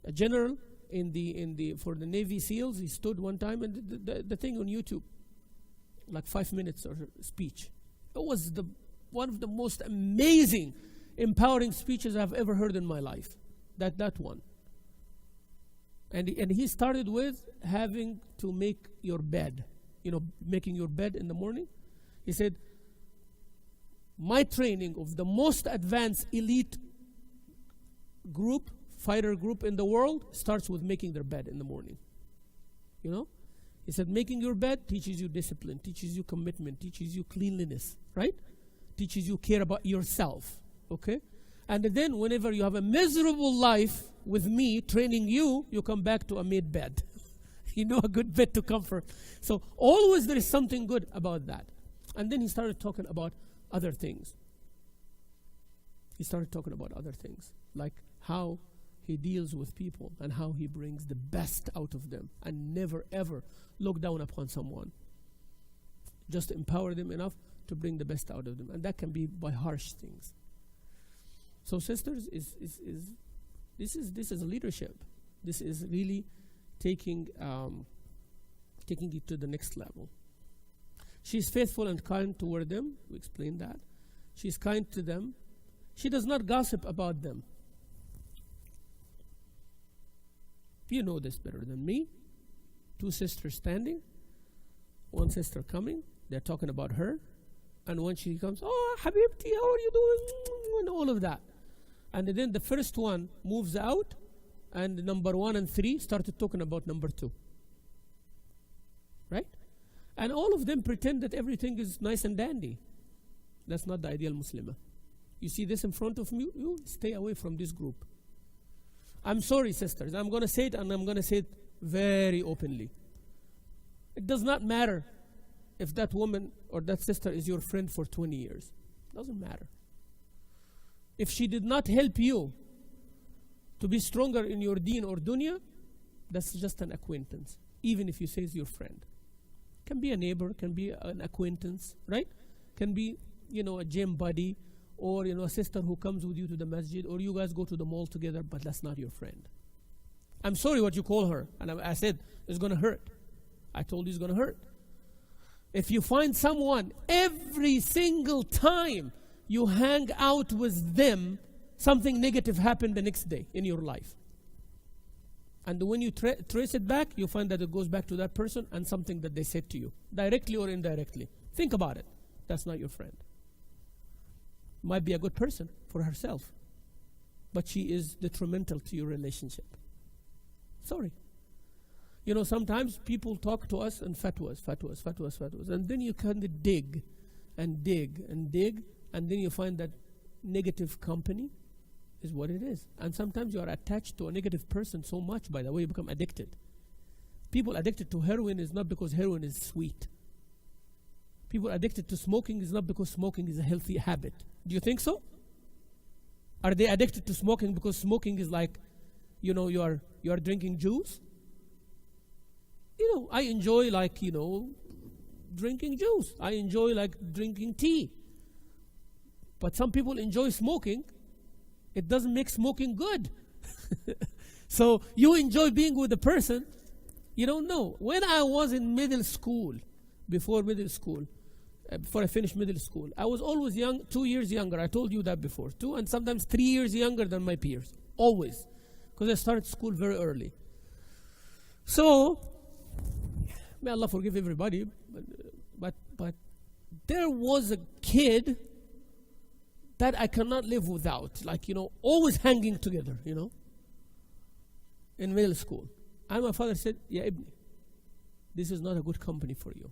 A general for the Navy SEALs, he stood one time and the thing on YouTube, like 5 minutes or speech. It was one of the most amazing, empowering speeches I've ever heard in my life. That one. And he started with having to make your bed. You know, making your bed in the morning. He said, my training of the most advanced elite group, fighter group in the world, starts with making their bed in the morning. You know? He said, making your bed teaches you discipline, teaches you commitment, teaches you cleanliness, right? Teaches you care about yourself, okay? And then whenever you have a miserable life with me training you, you come back to a made bed. You know, a good bed to comfort. So always there is something good about that. And then he started talking about other things. He started talking about other things, like how he deals with people and how he brings the best out of them and never ever look down upon someone. Just empower them enough to bring the best out of them. And that can be by harsh things. So sisters, this is leadership. This is really taking it to the next level. She's faithful and kind toward them. We explained that. She's kind to them. She does not gossip about them. You know this better than me. 2 sisters standing, 1 sister coming. They're talking about her. And when she comes, oh, Habibti, how are you doing? And all of that. And then the first one moves out, and number 1 and 3 started talking about number 2. Right? And all of them pretend that everything is nice and dandy. That's not the ideal Muslimah. You see this in front of me, you stay away from this group. I'm sorry, sisters. I'm going to say it, and I'm going to say it very openly. It does not matter if that woman or that sister is your friend for 20 years. It doesn't matter. If she did not help you to be stronger in your deen or dunya, that's just an acquaintance, even if you say it's your friend. Can be a neighbor, can be an acquaintance, right? Can be, a gym buddy, or, a sister who comes with you to the masjid, or you guys go to the mall together, but that's not your friend. I'm sorry what you call her. And I said, it's going to hurt. I told you it's going to hurt. If you find someone every single time you hang out with them, something negative happened the next day in your life. And when you trace it back, you find that it goes back to that person and something that they said to you, directly or indirectly. Think about it. That's not your friend. Might be a good person for herself, but she is detrimental to your relationship. Sorry. You know, sometimes people talk to us and fatwas. And then you kind of dig, and then you find that negative company is what it is. And sometimes you are attached to a negative person so much, by the way, you become addicted. People addicted to heroin is not because heroin is sweet. People addicted to smoking is not because smoking is a healthy habit. Do you think so? Are they addicted to smoking because smoking is like, you know, you are drinking juice? You know, I enjoy like, you know, drinking juice. I enjoy like drinking tea. But some people enjoy smoking. It doesn't make smoking good. So you enjoy being with a person you don't know. When I was in middle school, before I finished middle school, I was always young, 2 years younger. I told you that before. 2 and sometimes 3 years younger than my peers. Always. Because I started school very early. So, may Allah forgive everybody, but there was a kid that I cannot live without. Like, you know, always hanging together, you know, in middle school. And my father said, Ya Ibni, this is not a good company for you.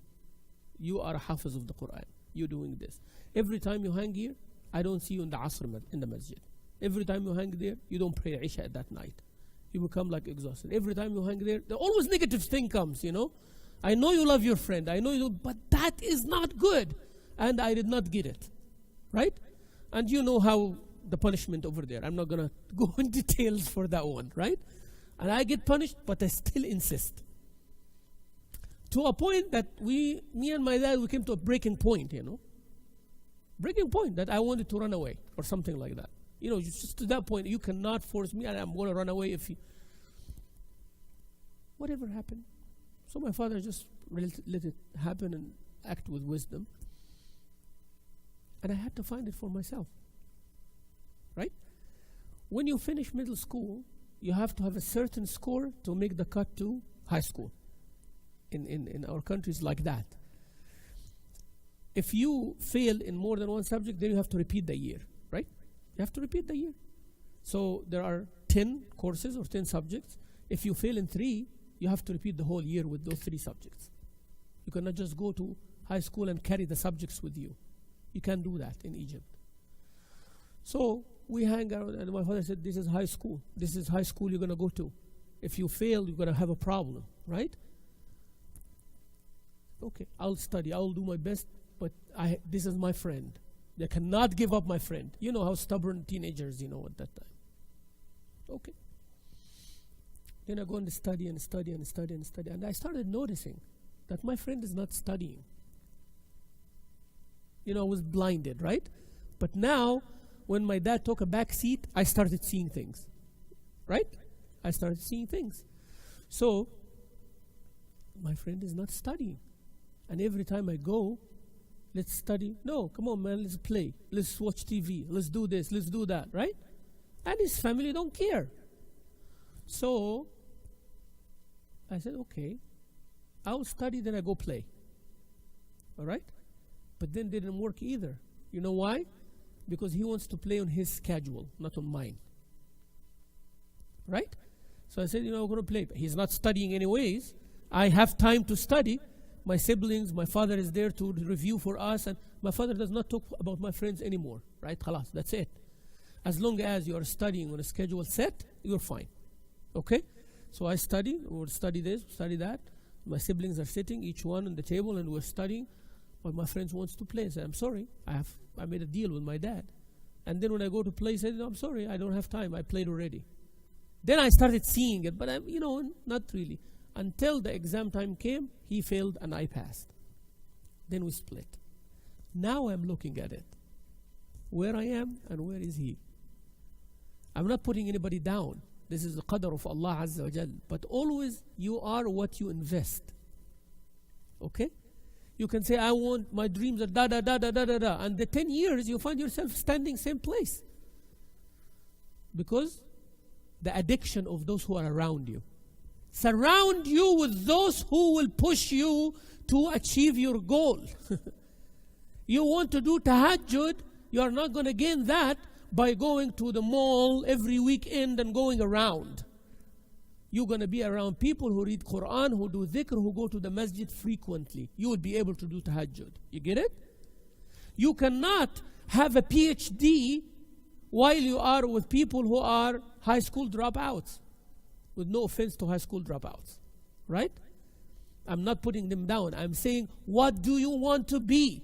You are a hafiz of the Quran. You're doing this. Every time you hang here, I don't see you in the Asr in the masjid. Every time you hang there, you don't pray Isha at that night. You become like exhausted. Every time you hang there always negative thing comes, you know. I know you love your friend. I know you do, but that is not good. And I did not get it. Right? And you know how the punishment over there. I'm not going to go in details for that one, right? And I get punished, but I still insist. To a point that me and my dad, we came to a breaking point, you know. Breaking point that I wanted to run away or something like that. You know, just to that point, you cannot force me and I'm going to run away if you... Whatever happened. So my father just let it happen and act with wisdom. And I had to find it for myself. Right? When you finish middle school, you have to have a certain score to make the cut to high school. In our countries like that. If you fail in more than one subject, then you have to repeat the year, right? You have to repeat the year. So there are 10 courses or 10 subjects. If you fail in 3, you have to repeat the whole year with those 3 subjects. You cannot just go to high school and carry the subjects with you. You can't do that in Egypt. So we hang around, and my father said, this is high school. This is high school you're going to go to. If you fail, you're going to have a problem, right? Okay, I'll study. I'll do my best, but this is my friend. I cannot give up my friend. You know how stubborn teenagers, you know, at that time. Okay. Then I go and study. And I started noticing that my friend is not studying. You know, I was blinded, right? But now, when my dad took a back seat, I started seeing things. Right? I started seeing things. So, my friend is not studying. And every time I go, let's study. No, come on, man, let's play. Let's watch TV. Let's do this. Let's do that, right? And his family don't care. So, I said, okay, I'll study, then I go play. All right? But then didn't work either. You know why? Because he wants to play on his schedule, not on mine. Right? So I said, you know, I'm going to play. But he's not studying anyways. I have time to study. My siblings, my father is there to review for us, and my father does not talk about my friends anymore, right? Khalas, that's it. As long as you are studying on a schedule set, you're fine. Okay? So I study, we'll study this, study that. My siblings are sitting, each one on the table, and we're studying. But my friends wants to play. I say, I'm sorry, I made a deal with my dad. And then when I go to play, I say, no, I'm sorry, I don't have time, I played already. Then I started seeing it, but you know, not really. Until the exam time came, he failed and I passed. Then we split. Now I'm looking at it. Where I am and where is he? I'm not putting anybody down. This is the qadr of Allah Azza wa Jal. But always you are what you invest. Okay? You can say, I want, my dreams are da da da da da da da. And the 10 years, you find yourself standing same place. Because the addiction of those who are around you. Surround you with those who will push you to achieve your goal. You want to do tahajjud, you are not going to gain that by going to the mall every weekend and going around. You're going to be around people who read Quran, who do dhikr, who go to the masjid frequently. You will be able to do tahajjud. You get it? You cannot have a PhD while you are with people who are high school dropouts. With no offense to high school dropouts. Right? I'm not putting them down. I'm saying, what do you want to be?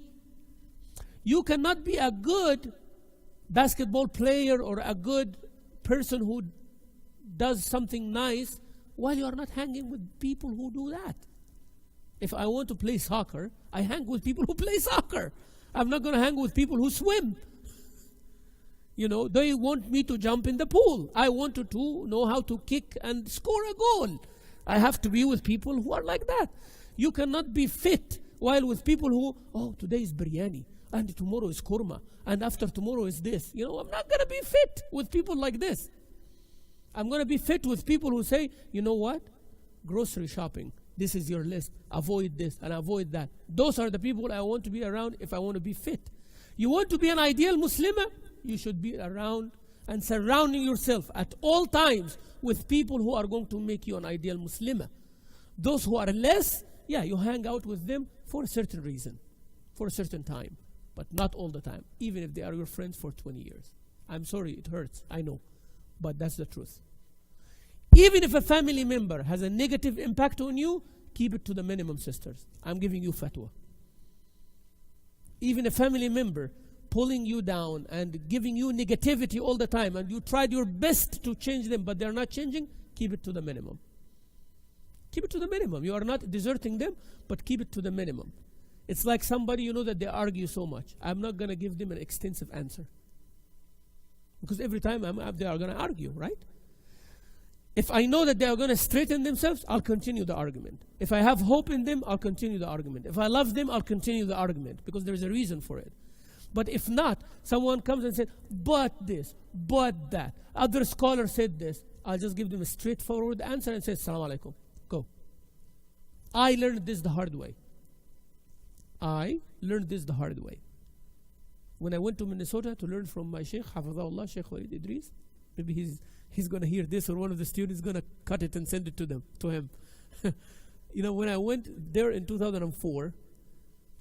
You cannot be a good basketball player or a good person who does something nice while you are not hanging with people who do that. If I want to play soccer, I hang with people who play soccer. I'm not going to hang with people who swim. You know, they want me to jump in the pool. I want to know how to kick and score a goal. I have to be with people who are like that. You cannot be fit while with people who, oh, today is biryani, and tomorrow is kurma, and after tomorrow is this. You know, I'm not going to be fit with people like this. I'm going to be fit with people who say, you know what? Grocery shopping. This is your list. Avoid this and avoid that. Those are the people I want to be around if I want to be fit. You want to be an ideal Muslimah? You should be around and surrounding yourself at all times with people who are going to make you an ideal Muslimah. Those who are less, yeah, you hang out with them for a certain reason, for a certain time, but not all the time, even if they are your friends for 20 years. I'm sorry, it hurts, I know, but that's the truth. Even if a family member has a negative impact on you, keep it to the minimum, sisters. I'm giving you fatwa. Even a family member pulling you down and giving you negativity all the time, and you tried your best to change them, but they're not changing, keep it to the minimum. Keep it to the minimum. You are not deserting them, but keep it to the minimum. It's like somebody, you know that they argue so much. I'm not going to give them an extensive answer. Because every time they are going to argue, right? If I know that they are going to straighten themselves, I'll continue the argument. If I have hope in them, I'll continue the argument. If I love them, I'll continue the argument, because there is a reason for it. But if not, someone comes and says, but this, but that. Other scholar said this. I'll just give them a straightforward answer and say, Assalamu alaikum. Go. I learned this the hard way. I learned this the hard way. When I went to Minnesota to learn from my Sheikh, Hafizahullah, Sheikh Walid Idris, maybe he's going to hear this, or one of the students is going to cut it and send it to him. You know, when I went there in 2004,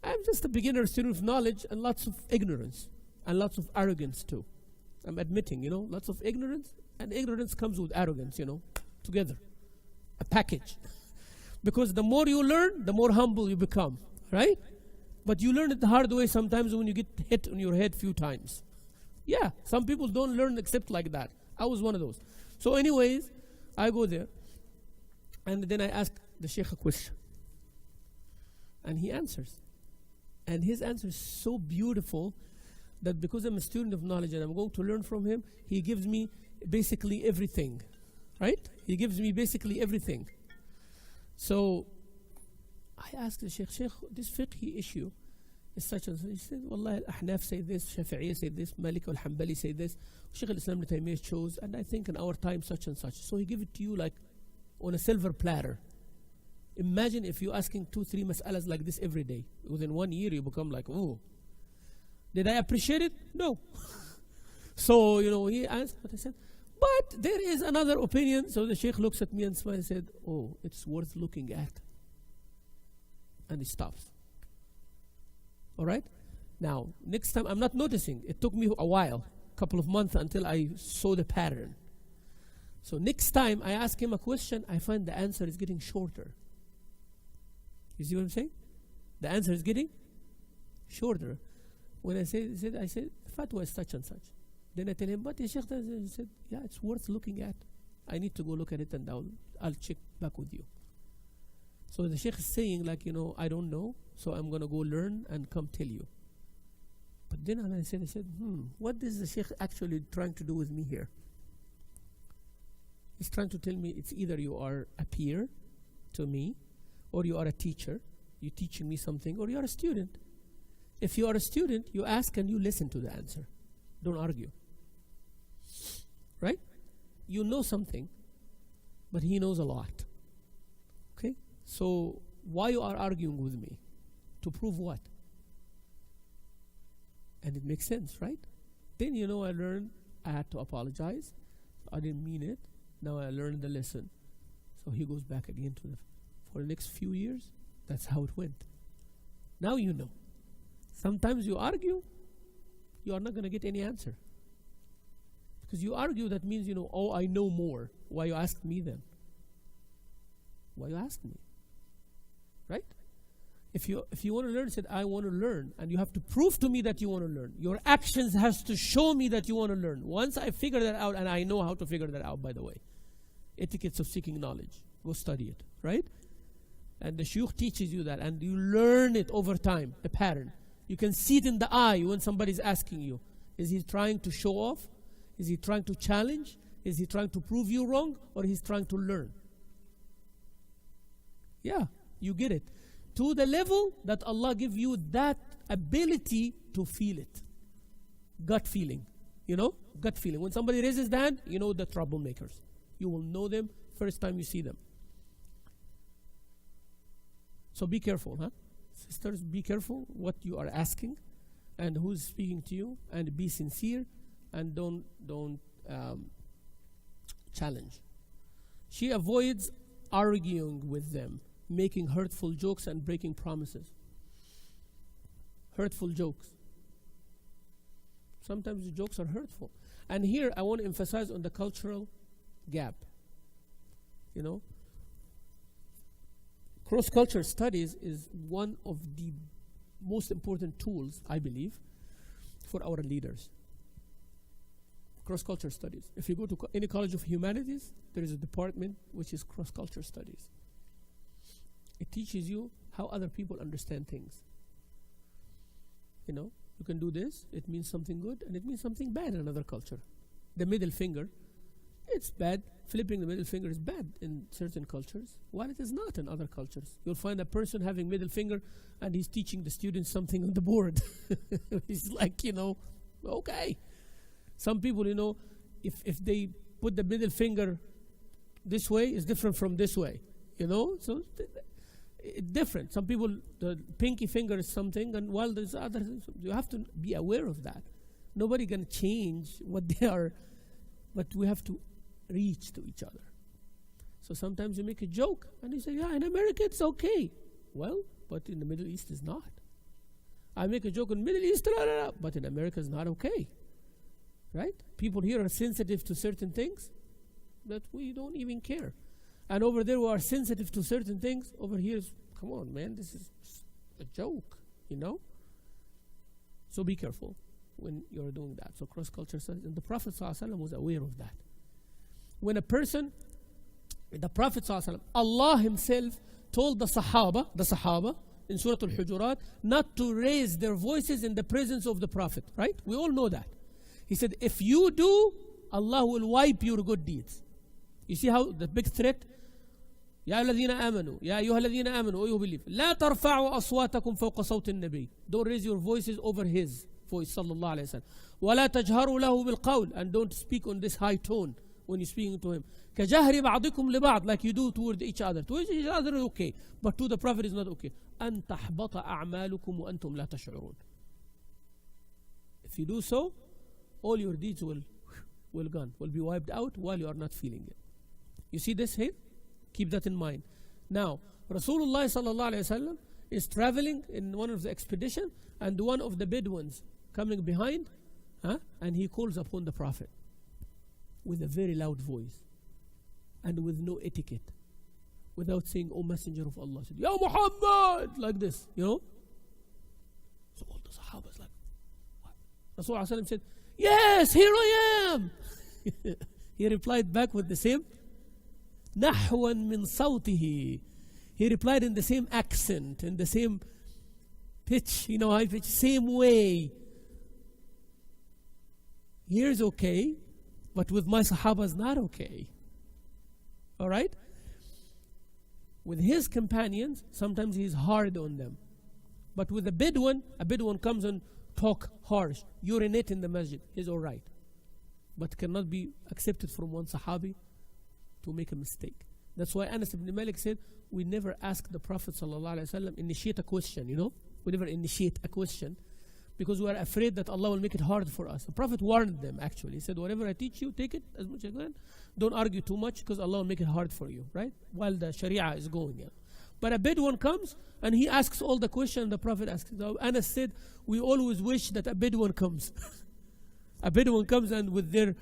I'm just a beginner student of knowledge and lots of ignorance and lots of arrogance too. I'm admitting, you know, lots of ignorance, and ignorance comes with arrogance, you know, together. A package. Because the more you learn, the more humble you become, right? But you learn it the hard way sometimes when you get hit on your head few times. Yeah, some people don't learn except like that. I was one of those. So anyways, I go there, and then I ask the Sheikh a question. And he answers. And his answer is so beautiful that because I'm a student of knowledge and I'm going to learn from him, he gives me basically everything, right? He gives me basically everything. So I asked the Sheikh, this fiqhi issue is such and such. He said, Wallah, Al-Ahnaf say this, Shafi'iyya say this, Malik al-Hanbali say this, Sheikh al-Islam Ibn Taymiyyah chose, and I think in our time such and such. So he give it to you like on a silver platter. Imagine if you're asking 2-3 mas'alas like this every day. Within 1 year, you become like, oh. Did I appreciate it? No. So, you know, he asked, but I said, but there is another opinion. So the Sheikh looks at me and smiles and said, oh, it's worth looking at. And he stops. All right? Now, next time, I'm not noticing. It took me a while, a couple of months until I saw the pattern. So next time I ask him a question, I find the answer is getting shorter. You see what I'm saying? The answer is getting shorter. When I said, fatwa is such and such. Then I tell him, but Sheikh, he said, yeah, it's worth looking at. I need to go look at it and I'll check back with you. So the Sheikh is saying, like, you know, I don't know, so I'm going to go learn and come tell you. But then I said, what is the Sheikh actually trying to do with me here? He's trying to tell me it's either you are a peer to me, or you are a teacher, You're teaching me something, or you're a student. If you are a student, you ask and you listen to the answer. Don't argue. Right? You know something, but he knows a lot. Okay? So why you are arguing with me? To prove what? And it makes sense, right? Then I learned I had to apologize. I didn't mean it. Now I learned the lesson. So he goes back again for the next few years. That's how it went. Now you know. Sometimes you argue, you are not going to get any answer. Because you argue, that means, oh, I know more. Why you ask me then? Why you ask me? Right? If you want to learn, said, I want to learn. And you have to prove to me that you want to learn. Your actions has to show me that you want to learn. Once I figure that out, and I know how to figure that out, by the way. Etiquettes of seeking knowledge. Go study it. Right? And the shuyukh teaches you that. And you learn it over time, the pattern. You can see it in the eye when somebody's asking you. Is he trying to show off? Is he trying to challenge? Is he trying to prove you wrong? Or he's trying to learn? Yeah, you get it. To the level that Allah give you that ability to feel it. Gut feeling. Gut feeling. When somebody raises the hand, you know the troublemakers. You will know them first time you see them. So be careful, huh? Sisters, be careful what you are asking and who's speaking to you, and be sincere and don't challenge. She avoids arguing with them, making hurtful jokes and breaking promises. Hurtful jokes. Sometimes the jokes are hurtful. And here I want to emphasize on the cultural gap. Cross-culture studies is one of the most important tools, I believe, for our leaders. Cross-culture studies. If you go to any college of humanities, there is a department which is cross-culture studies. It teaches you how other people understand things. You can do this, it means something good, and it means something bad in another culture. The middle finger, it's bad. Flipping the middle finger is bad in certain cultures, while it is not in other cultures. You'll find a person having middle finger and he's teaching the students something on the board. He's like, okay. Some people, if they put the middle finger this way, it's different from this way. So it's different. Some people, the pinky finger is something, and while there's other, you have to be aware of that. Nobody can change what they are, but we have to reach to each other. So sometimes you make a joke and you say, yeah, in America it's okay. Well, but in the Middle East it's not. I make a joke in Middle East, but in America it's not okay. Right? People here are sensitive to certain things that we don't even care. And over there we are sensitive to certain things. Over here, come on, man, this is a joke, So be careful when you're doing that. So cross-culture studies. And the Prophet ﷺ was aware of that. When a person, the Prophet ﷺ, Allah himself told the Sahaba in Surah Al-Hujurat, not to raise their voices in the presence of the Prophet, right? We all know that. He said, if you do, Allah will wipe your good deeds. You see how the big threat? يا الذين آمنوا يا أيها الذين آمنوا, you believe, لا ترفعوا أصواتكم فوق صوت النبي. Don't raise your voices over his voice, sallallahu alayhi wa sallam. ولا تجهروا له بالقول, and don't speak on this high tone when you're speaking to him. كجهر بعضكم لبعض, like you do toward each other. To each other is okay, but to the Prophet is not okay. أن تحبط أعمالكم وأنتم لا تشعرون. If you do so, all your deeds will be wiped out while you are not feeling it. You see this here? Keep that in mind. Now, Rasulullah sallallahu alayhi wa sallam is traveling in one of the expedition, and one of the Bedouins coming behind, and he calls upon the Prophet with a very loud voice and with no etiquette, without saying, "O Messenger of Allah," said, "Ya Muhammad," like this, So all the Sahabas like, what? Rasulullah said, "Yes, here I am." He replied back with the same نحوا من صوته. He replied in the same accent, in the same pitch, high pitch, same way. Here's okay, but with my Sahaba is not okay. All right? With his companions, sometimes he's hard on them. But with a Bedouin comes and talk harsh, urinate in the masjid, he's all right. But cannot be accepted from one Sahabi to make a mistake. That's why Anas ibn Malik said, we never ask the Prophet ﷺ initiate a question, We never initiate a question because we are afraid that Allah will make it hard for us. The Prophet warned them actually. He said, whatever I teach you, take it as much as you can. Don't argue too much because Allah will make it hard for you, right? While the Sharia is going. Yeah. But a Bedouin comes and he asks all the questions the Prophet asks. So Anas said, we always wish that a Bedouin comes. A Bedouin comes and with their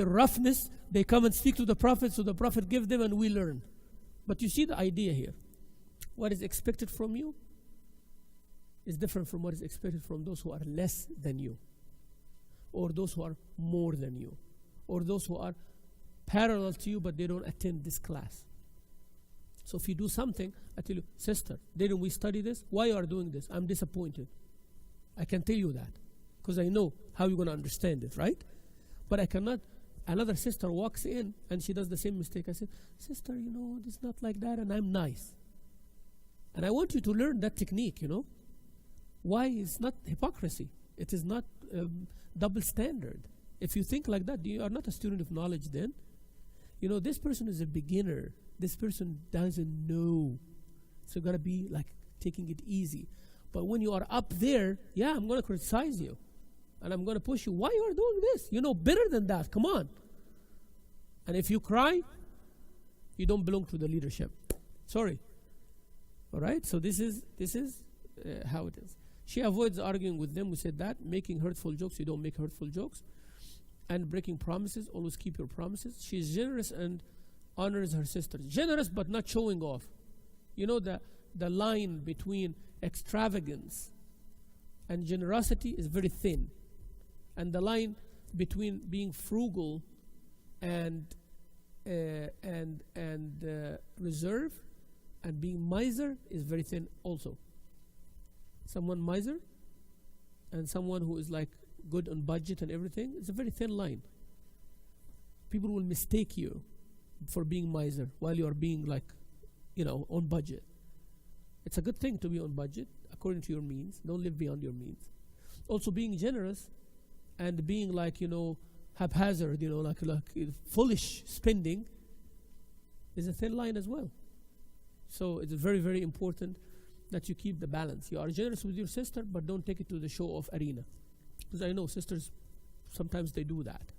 roughness, they come and speak to the Prophet, so the Prophet gives them and we learn. But you see the idea here. What is expected from you is different from what is expected from those who are less than you, or those who are more than you, or those who are parallel to you but they don't attend this class. So if you do something, I tell you, sister, didn't we study this? Why you are doing this? I'm disappointed. I can tell you that because I know how you're going to understand it, right? But I cannot. Another sister walks in and she does the same mistake. I said, sister, it's not like that, and I'm nice. And I want you to learn that technique, Why? It's not hypocrisy. It is not double standard. If you think like that, you are not a student of knowledge then. This person is a beginner. This person doesn't know. So you got to be like taking it easy. But when you are up there, I'm going to criticize you. And I'm going to push you. Why you are doing this? Better than that. Come on. And if you cry, you don't belong to the leadership. Sorry. All right? So this is how it is. She avoids arguing with them. We said that. Making hurtful jokes. You don't make hurtful jokes. And breaking promises. Always keep your promises. She is generous and honors her sisters. Generous but not showing off. The line between extravagance and generosity is very thin. And the line between being frugal and reserve and being miser is very thin also. Someone miser and someone who is like good on budget and everything, it's a very thin line. People will mistake you for being miser while you are being like, on budget. It's a good thing to be on budget according to your means. Don't live beyond your means. Also being generous and being like, haphazard, like foolish spending is a thin line as well. So it's very, very important that you keep the balance. You are generous with your sister, but don't take it to the show-off arena. Because I know sisters, sometimes they do that.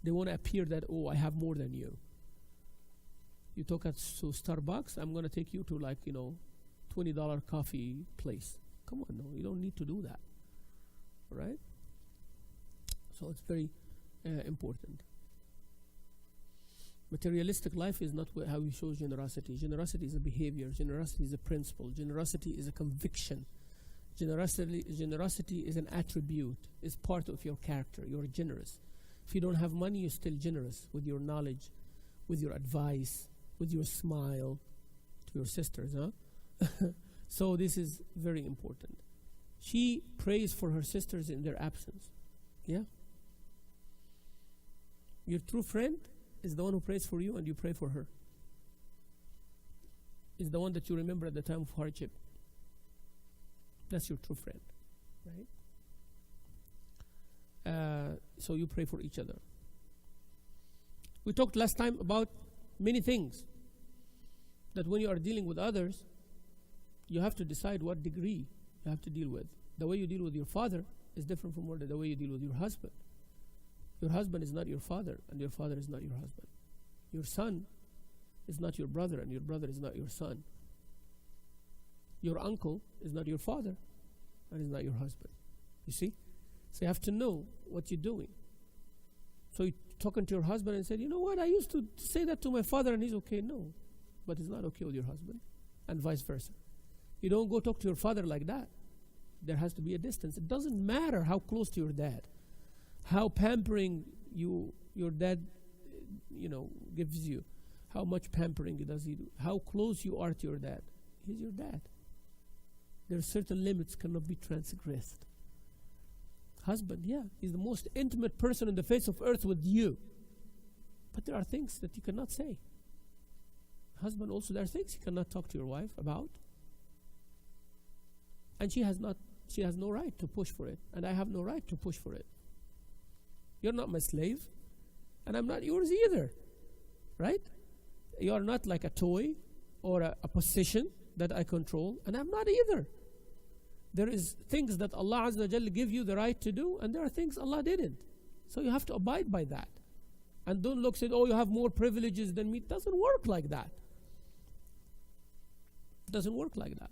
They want to appear that, I have more than you. You talk at Starbucks, I'm going to take you to like, $20 coffee place. Come on, no, you don't need to do that. All right? So it's very important. Materialistic life is not how you show generosity. Generosity is a behavior. Generosity is a principle. Generosity is a conviction. Generosity is an attribute. It's part of your character. You're generous. If you don't have money, you're still generous with your knowledge, with your advice, with your smile to your sisters. So this is very important. She prays for her sisters in their absence. Yeah? Your true friend is the one who prays for you and you pray for her. Is the one that you remember at the time of hardship. That's your true friend. Right? So you pray for each other. We talked last time about many things. That when you are dealing with others, you have to decide what degree you have to deal with. The way you deal with your father is different from the way you deal with your husband. Your husband is not your father, and your father is not your husband. Your son is not your brother, and your brother is not your son. Your uncle is not your father, and is not your husband. You see? So you have to know what you're doing. So you're talking to your husband and said, you know what, I used to say that to my father and he's okay. No, but it's not okay with your husband, and vice versa. You don't go talk to your father like that. There has to be a distance. It doesn't matter how close to your dad, how pampering your dad, gives you, how much pampering does he do, how close you are to your dad. He's your dad. There are certain limits cannot be transgressed. Husband, he's the most intimate person on the face of earth with you. But there are things that you cannot say. husband also, there are things you cannot talk to your wife about. And she has no right to push for it. And I have no right to push for it. You're not my slave. And I'm not yours either. Right? You are not like a toy or a possession that I control. And I'm not either. There is things that Allah Azza wa Jalla give you the right to do, and there are things Allah didn't. So you have to abide by that. And don't look, say, oh, you have more privileges than me. It doesn't work like that. It doesn't work like that.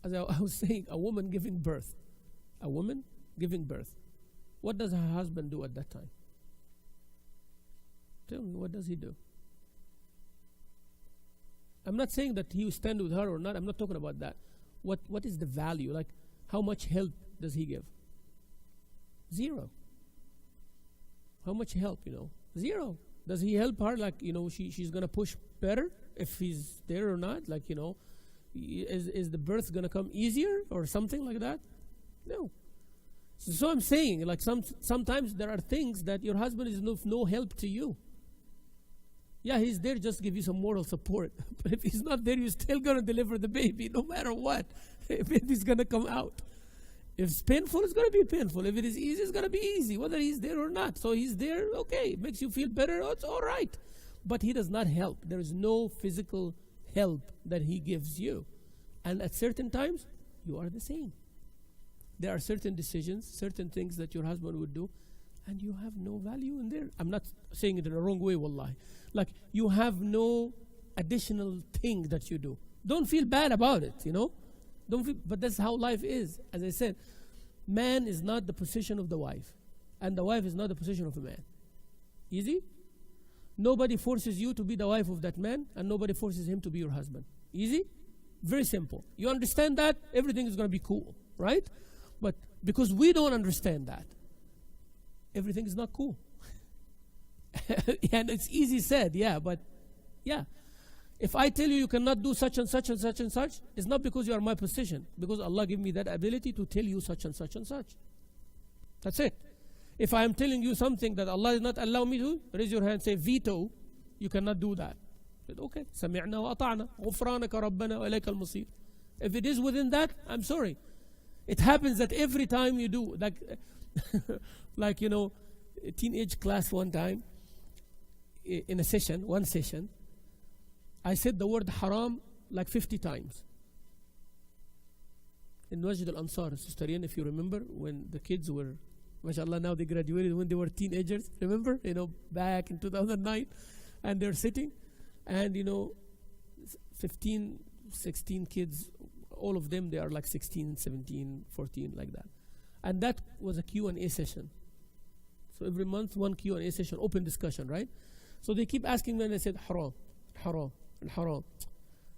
As I was saying, a woman giving birth. A woman giving birth. What does her husband do at that time? Tell me, what does he do? I'm not saying that he will stand with her or not. I'm not talking about that. What is the value? Like, how much help does he give? Zero. How much help, Zero. Does he help her? Like, she's going to push better if he's there or not? Like, is the birth going to come easier or something like that? No. So I'm saying, like, sometimes there are things that your husband is of no help to you. Yeah, he's there just to give you some moral support. But if he's not there, you're still going to deliver the baby, no matter what. The baby's going to come out. If it's painful, it's going to be painful. If it is easy, it's going to be easy, whether he's there or not. So he's there, okay, it makes you feel better, it's all right. But he does not help. There is no physical help that he gives you. And at certain times, you are the same. There are certain decisions, certain things that your husband would do, and you have no value in there. I'm not saying it in a wrong way, wallahi. Like, you have no additional thing that you do. Don't feel bad about it, but that's how life is. As I said, man is not the position of the wife, and the wife is not the position of a man. Easy? Nobody forces you to be the wife of that man, and nobody forces him to be your husband. Easy? Very simple. You understand that, everything is going to be cool, right? But because we don't understand that, everything is not cool. And it's easy said, but if I tell you cannot do such and such and such and such, it's not because you are my position, because Allah gave me that ability to tell you such and such and such. That's it. If I am telling you something that Allah did not allow me to, raise your hand, say veto, you cannot do that. Said, okay, سمعنا وأطعنا غفرانك ربنا وإليك المصير. If it is within that, I'm sorry. It happens that every time you do, like a teenage class one time, in one session, I said the word haram like 50 times. In Masjid al-Ansar, Sister Ian, if you remember, when the kids were, mashallah, now they graduated, when they were teenagers, remember, back in 2009, and they're sitting, and 15, 16 kids, all of them, they are like 16, 17, 14, like that. And that was a Q&A session. So every month, one Q&A session, open discussion, right? So they keep asking me, and I said, haram, haram, and haram.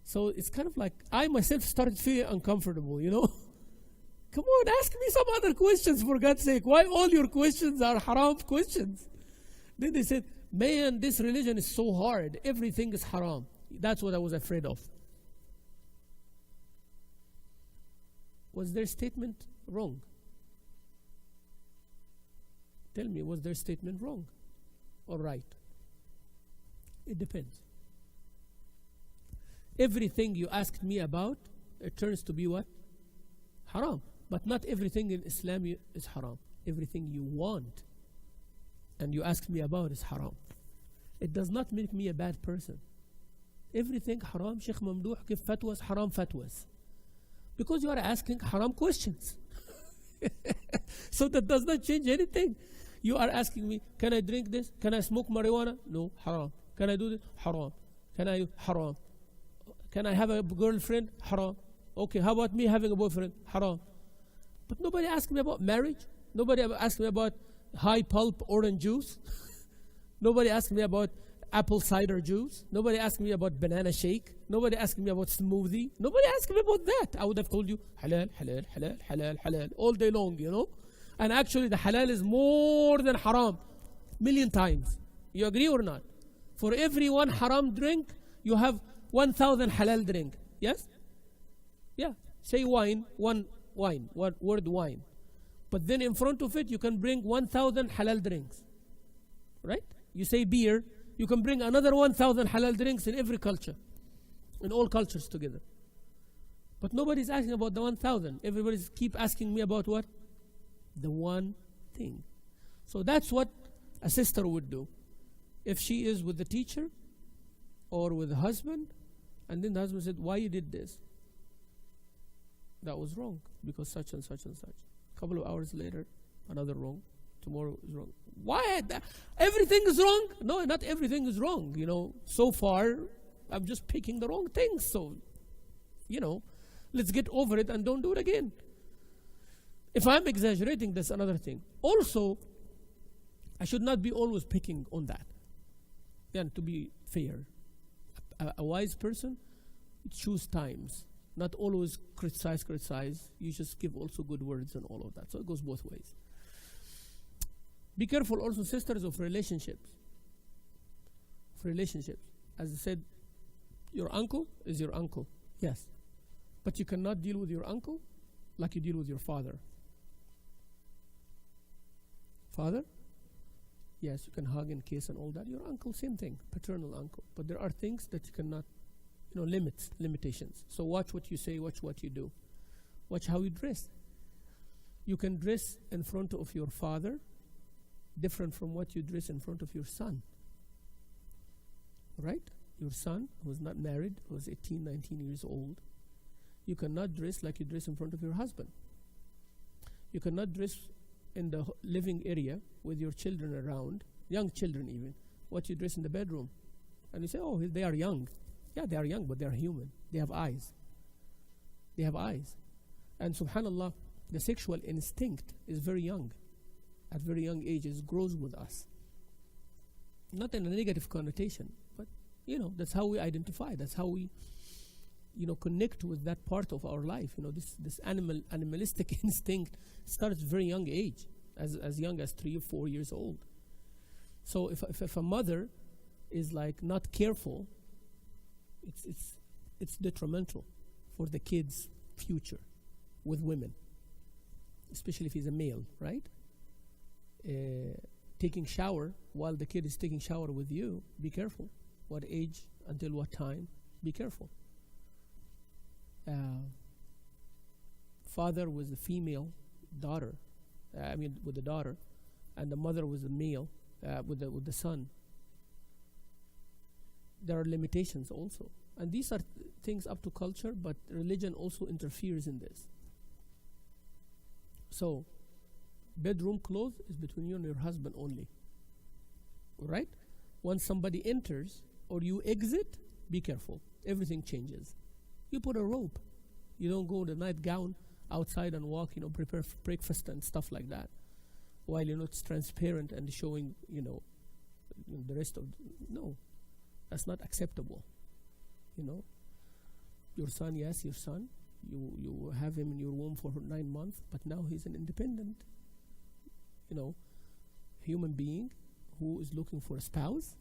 So it's kind of like, I myself started feeling uncomfortable, Come on, ask me some other questions, for God's sake. Why all your questions are haram questions? Then they said, man, this religion is so hard. Everything is haram. That's what I was afraid of. Was their statement wrong? Tell me, was their statement wrong or right? It depends. Everything you asked me about, it turns to be what? Haram. But not everything in Islam is haram. Everything you want and you ask me about is haram. It does not make me a bad person. Everything haram, Sheikh Mamdouh, give fatwas, haram fatwas. Because you are asking haram questions. So that does not change anything. You are asking me, can I drink this? Can I smoke marijuana? No, haram. Can I do this? Haram. Haram. Can I have a girlfriend? Haram. Okay, how about me having a boyfriend? Haram. But nobody asked me about marriage. Nobody ever asked me about high pulp orange juice. Nobody asked me about apple cider juice. Nobody asked me about banana shake. Nobody asked me about smoothie. Nobody asked me about that. I would have told you halal, halal, halal, halal, halal all day long, And actually the halal is more than haram, million times. You agree or not? For every one haram drink, you have 1,000 halal drink. Yes? Yeah. Say wine, one word wine. But then in front of it, you can bring 1,000 halal drinks. Right? You say beer, you can bring another 1,000 halal drinks in every culture. in all cultures together. But nobody's asking about the 1,000. Everybody's keep asking me about what? The one thing. So that's what a sister would do. If she is with the teacher or with the husband, and then the husband said, why you did this? That was wrong, because such and such and such. A couple of hours later, another wrong. Tomorrow is wrong. Why? Everything is wrong? No, not everything is wrong. So far, I'm just picking the wrong things. So, let's get over it and don't do it again. If I'm exaggerating, that's another thing. Also, I should not be always picking on that. And to be fair, a wise person choose times, not always criticize. You just give also good words and all of that. So it goes both ways. Be careful also, sisters, of relationships. As I said, your uncle is your uncle, yes. But you cannot deal with your uncle like you deal with your father. Father? Yes, you can hug and kiss and all that. Your uncle, same thing, paternal uncle. But there are things that you cannot, limitations. So watch what you say, watch what you do. Watch how you dress. You can dress in front of your father different from what you dress in front of your son. Right? Your son, who's not married, who's 18, 19 years old, you cannot dress like you dress in front of your husband. You cannot dress in the living area with your children around, young children even, what you dress in the bedroom. And you say, oh, they are young. Yeah, they are young, but they are human. They have eyes. And subhanAllah, the sexual instinct is very young. At very young ages, grows with us. Not in a negative connotation, but, that's how we identify. That's how we, connect with that part of our life. This animalistic instinct starts at a very young age, as young as 3 or 4 years old. So if a mother is like not careful, it's detrimental for the kid's future with women, especially if he's a male, right? Taking shower while the kid is taking shower with you, be careful. What age, until what time, be careful. Father was a female daughter, with the daughter, and the mother was a male with the son. There are limitations also, and these are things up to culture, but religion also interferes in this. So, bedroom clothes is between you and your husband only. Right? Once somebody enters or you exit, be careful. Everything changes. You put a robe. You don't go in a nightgown outside and walk, prepare breakfast and stuff like that. While, it's transparent and showing, the rest of... No, that's not acceptable. Your son, yes, your son. You have him in your womb for 9 months, but now he's an independent, human being who is looking for a spouse,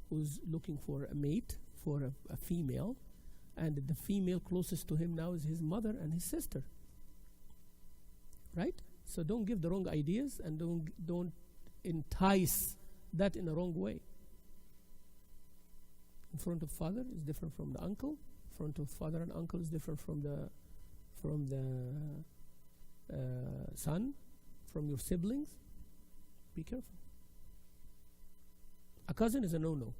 who's looking for a mate, for a female, and the female closest to him now is his mother and his sister. Right? So don't give the wrong ideas and don't entice that in a wrong way. In front of father is different from the uncle. In front of father and uncle is different from the son, from your siblings. Be careful. A cousin is a no-no.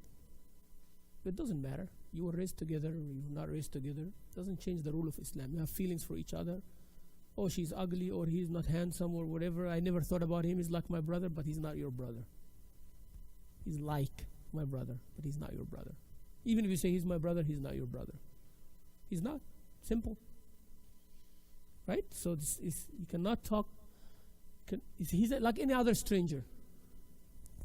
It doesn't matter. You were raised together or you were not raised together. It doesn't change the rule of Islam. You have feelings for each other. Oh, she's ugly or he's not handsome or whatever. I never thought about him. He's like my brother, but he's not your brother. He's like my brother, but he's not your brother. Even if you say he's my brother, he's not your brother. He's not. Simple. Right? So you cannot talk. He's like any other stranger.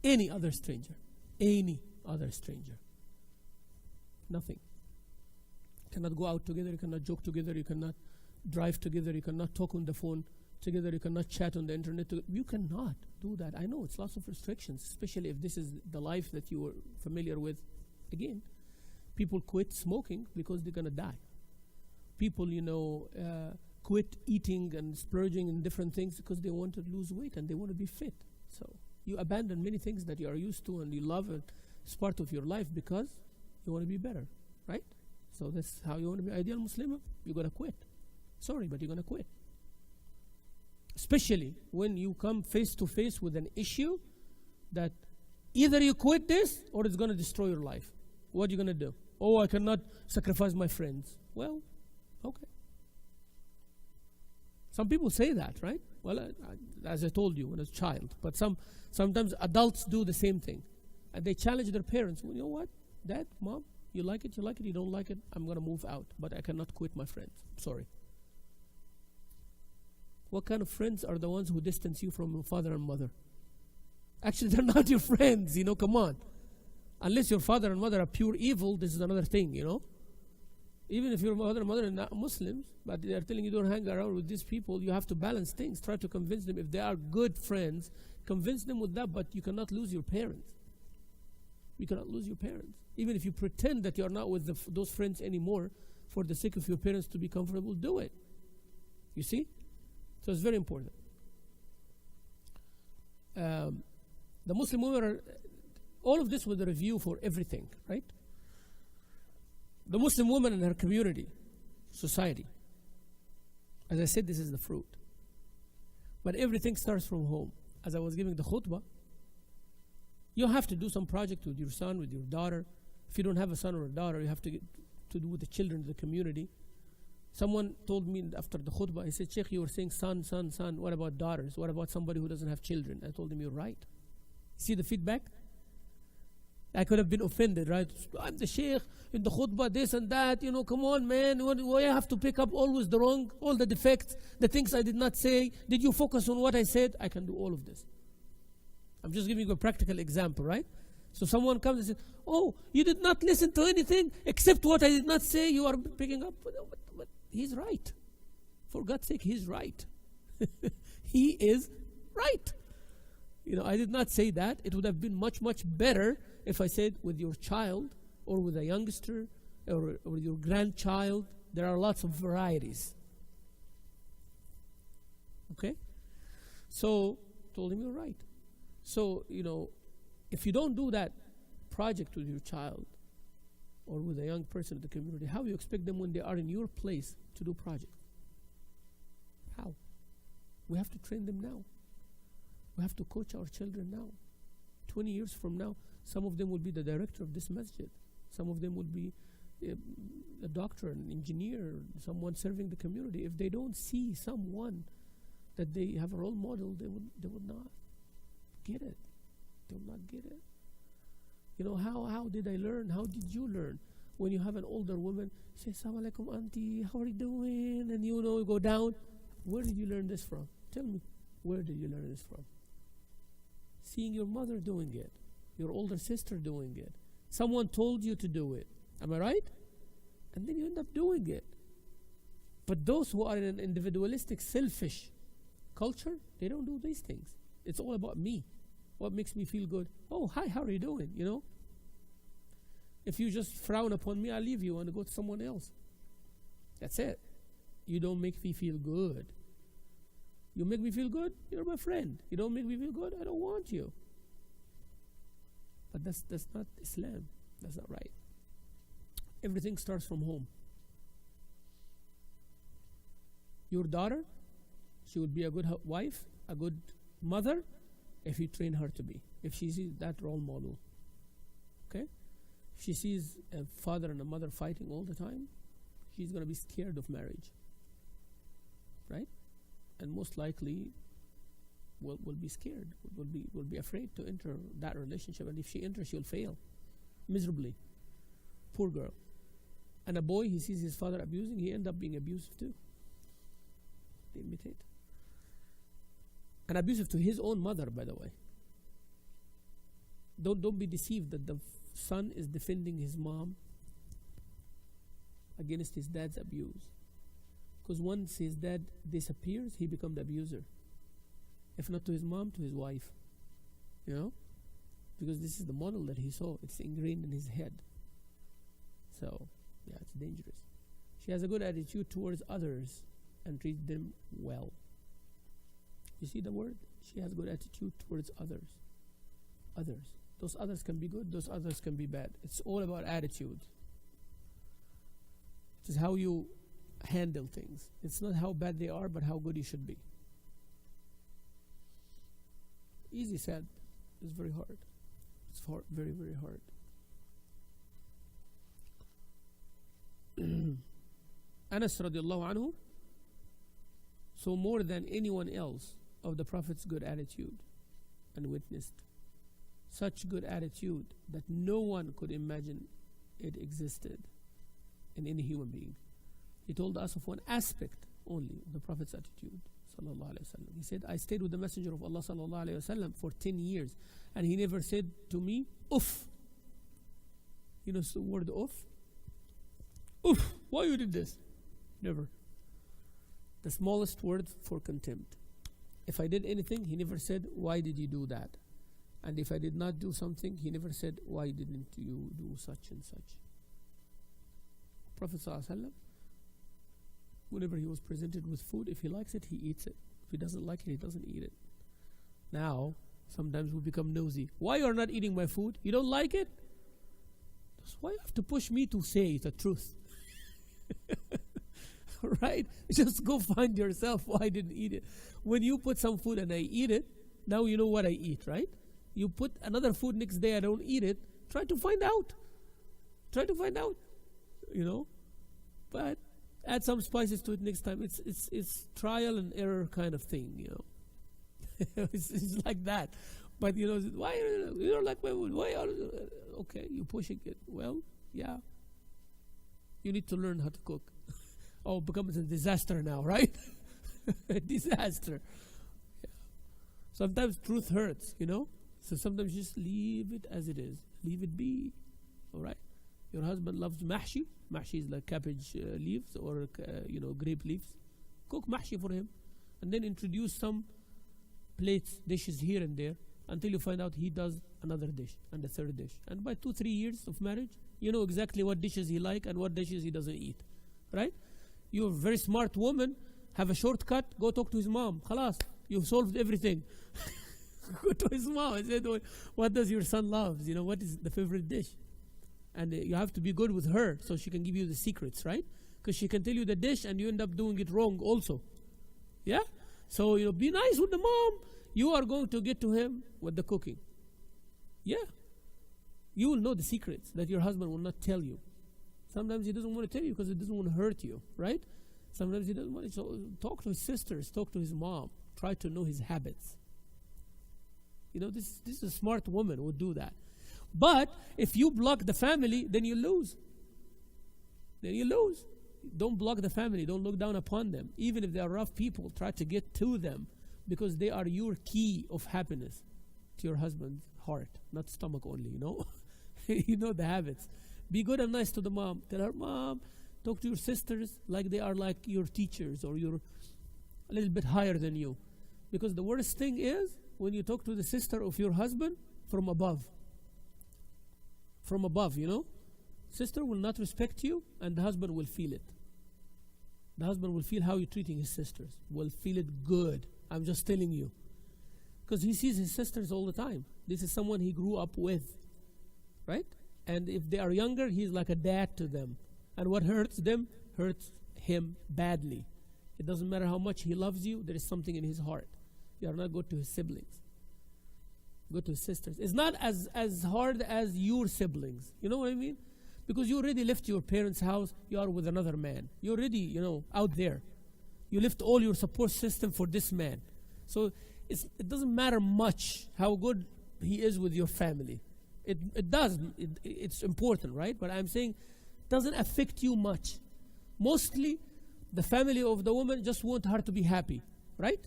Any other stranger. Any other stranger. Nothing. You cannot go out together. You cannot joke together. You cannot drive together. You cannot talk on the phone together. You cannot chat on the internet. You cannot do that. I know it's lots of restrictions, especially if this is the life that you were familiar with. Again, people quit smoking because they're going to die. People, quit eating and splurging in different things because they want to lose weight and they want to be fit. So you abandon many things that you are used to and you love it. It's part of your life because you want to be better, right? So that's how you want to be ideal Muslimah? You're going to quit. Sorry, but you're going to quit. Especially when you come face to face with an issue that either you quit this or it's going to destroy your life. What are you going to do? Oh, I cannot sacrifice my friends. Well, okay. Some people say that, right? Well, as I told you when I was a child. But sometimes adults do the same thing. And they challenge their parents. Well, you know what? Dad, Mom, you like it, you don't like it, I'm going to move out. But I cannot quit my friends. Sorry. What kind of friends are the ones who distance you from your father and mother? Actually, they're not your friends, come on. Unless your father and mother are pure evil, this is another thing, Even if your father and mother are not Muslims, but they are telling you don't hang around with these people, you have to balance things. Try to convince them. If they are good friends, convince them with that, but you cannot lose your parents. You cannot lose your parents. Even if you pretend that you are not with those friends anymore, for the sake of your parents to be comfortable, do it. You see? So it's very important. The Muslim women are, all of this with a review for everything, right? The Muslim woman in her community, society. As I said, this is the fruit. But everything starts from home. As I was giving the khutbah, you have to do some project with your son, with your daughter. If you don't have a son or a daughter, you have to do with the children of the community. Someone told me after the khutbah, he said, Sheikh, you were saying son, son, son. What about daughters? What about somebody who doesn't have children? I told him, you're right. See the feedback? I could have been offended, right? I'm the sheikh in the khutbah, this and that. Come on, man. Why I have to pick up always the wrong, all the defects, the things I did not say? Did you focus on what I said? I can do all of this. I'm just giving you a practical example, right? So someone comes and says, oh, you did not listen to anything except what I did not say. You are picking up. But he's right. For God's sake, he's right. He is right. I did not say that. It would have been much, much better if I said with your child or with a youngster or with your grandchild. There are lots of varieties. Okay? So, told him you're right. So, if you don't do that project with your child or with a young person in the community, how you expect them when they are in your place to do projects? How? We have to train them now. We have to coach our children now. 20 years from now, some of them will be the director of this masjid. Some of them will be a doctor, an engineer, someone serving the community. If they don't see someone that they have a role model, they would not get it. They will not get it. How did I learn? How did you learn? When you have an older woman, say, Assalamu alaikum, auntie, how are you doing? And you go down. Where did you learn this from? Tell me, where did you learn this from? Seeing your mother doing it, your older sister doing it. Someone told you to do it. Am I right? And then you end up doing it. But those who are in an individualistic, selfish culture, they don't do these things. It's all about me. What makes me feel good? Oh, hi, how are you doing? If you just frown upon me, I'll leave you and go to someone else. That's it. You don't make me feel good. You make me feel good, you're my friend. You don't make me feel good, I don't want you. But that's not Islam. That's not right. Everything starts from home. Your daughter, she would be a good wife, a good mother, if you train her to be. If she sees that role model. Okay? If she sees a father and a mother fighting all the time, she's going to be scared of marriage. Right? And most likely will be scared, will be afraid to enter that relationship. And if she enters, she'll fail miserably. Poor girl. And a boy, he sees his father abusing, he ends up being abusive too. They imitate. And abusive to his own mother, by the way. Don't be deceived that the son is defending his mom against his dad's abuse. Because once his dad disappears, he becomes the abuser. If not to his mom, to his wife. Because this is the model that he saw. It's ingrained in his head. So, yeah, it's dangerous. She has a good attitude towards others and treats them well. You see the word? She has good attitude towards others. Others. Those others can be good, those others can be bad. It's all about attitude. It is how you handle things. It's not how bad they are, but how good you should be. Easy said. It's very hard. It's hard, very, very hard. Anas radiallahu anhu saw more than anyone else of the Prophet's good attitude and witnessed such good attitude that no one could imagine it existed in any human being. He told us of one aspect only of the Prophet's attitude, sallallahu alaihi wasallam. He said, I stayed with the Messenger of Allah sallallahu alaihi wasallam for 10 years, and he never said to me, "Uff." You know the word "uff"? Uff, why you did this? Never. The smallest word for contempt. If I did anything, he never said, "Why did you do that?" And if I did not do something, he never said, "Why didn't you do such and such?" Prophet sallallahu alaihi wasallam, whenever he was presented with food, if he likes it, he eats it. If he doesn't like it, he doesn't eat it. Now, sometimes we become nosy. Why you are not eating my food? You don't like it? That's why you have to push me to say the truth. Right? Just go find yourself why I didn't eat it. When you put some food and I eat it, now you know what I eat, right? You put another food next day, I don't eat it. Try to find out. Try to find out. You know? But add some spices to it next time. It's trial and error kind of thing, you know. it's like that. But you know, why you don't like my food? Why are okay, you pushing it. Well, yeah. You need to learn how to cook. Oh, it becomes a disaster now, right? A disaster. Yeah. Sometimes truth hurts, you know. So sometimes just leave it as it is. Leave it be. All right. Your husband loves mahshi. Mahshi is like cabbage leaves or grape leaves. Cook mahshi for him, and then introduce some dishes here and there until you find out he does another dish and a third dish. And by 2-3 years of marriage, you know exactly what dishes he like and what dishes he doesn't eat, right? You're a very smart woman. Have a shortcut. Go talk to his mom. Khalas, you've solved everything. Go to his mom and say, "What does your son love? You know, what is the favorite dish?" And you have to be good with her so she can give you the secrets, right? Because she can tell you the dish and you end up doing it wrong also. Yeah? So, you know, be nice with the mom. You are going to get to him with the cooking. Yeah. You will know the secrets that your husband will not tell you. Sometimes he doesn't want to tell you because he doesn't want to hurt you, right? Sometimes he doesn't want to. So talk to his sisters, talk to his mom. Try to know his habits. You know, this is a smart woman who would do that. But if you block the family, then you lose. Then you lose. Don't block the family. Don't look down upon them. Even if they are rough people, try to get to them because they are your key of happiness to your husband's heart, not stomach only, you know. You know the habits. Be good and nice to the mom. Tell her, "Mom, talk to your sisters like they are like your teachers or you're a little bit higher than you." Because the worst thing is when you talk to the sister of your husband from above. From above, you know. Sister will not respect you and the husband will feel it. The husband will feel how you're treating his sisters. Will feel it good. I'm just telling you. Because he sees his sisters all the time. This is someone he grew up with. Right? And if they are younger, he's like a dad to them. And what hurts them hurts him badly. It doesn't matter how much he loves you, there is something in his heart. You are not good to his siblings. Good to his sisters. It's not as hard as your siblings. You know what I mean? Because you already left your parents' house, you are with another man. You're already, you know, out there. You left all your support system for this man. So it doesn't matter much how good he is with your family. It does. It's important, right? But I'm saying it doesn't affect you much. Mostly, the family of the woman just want her to be happy, right?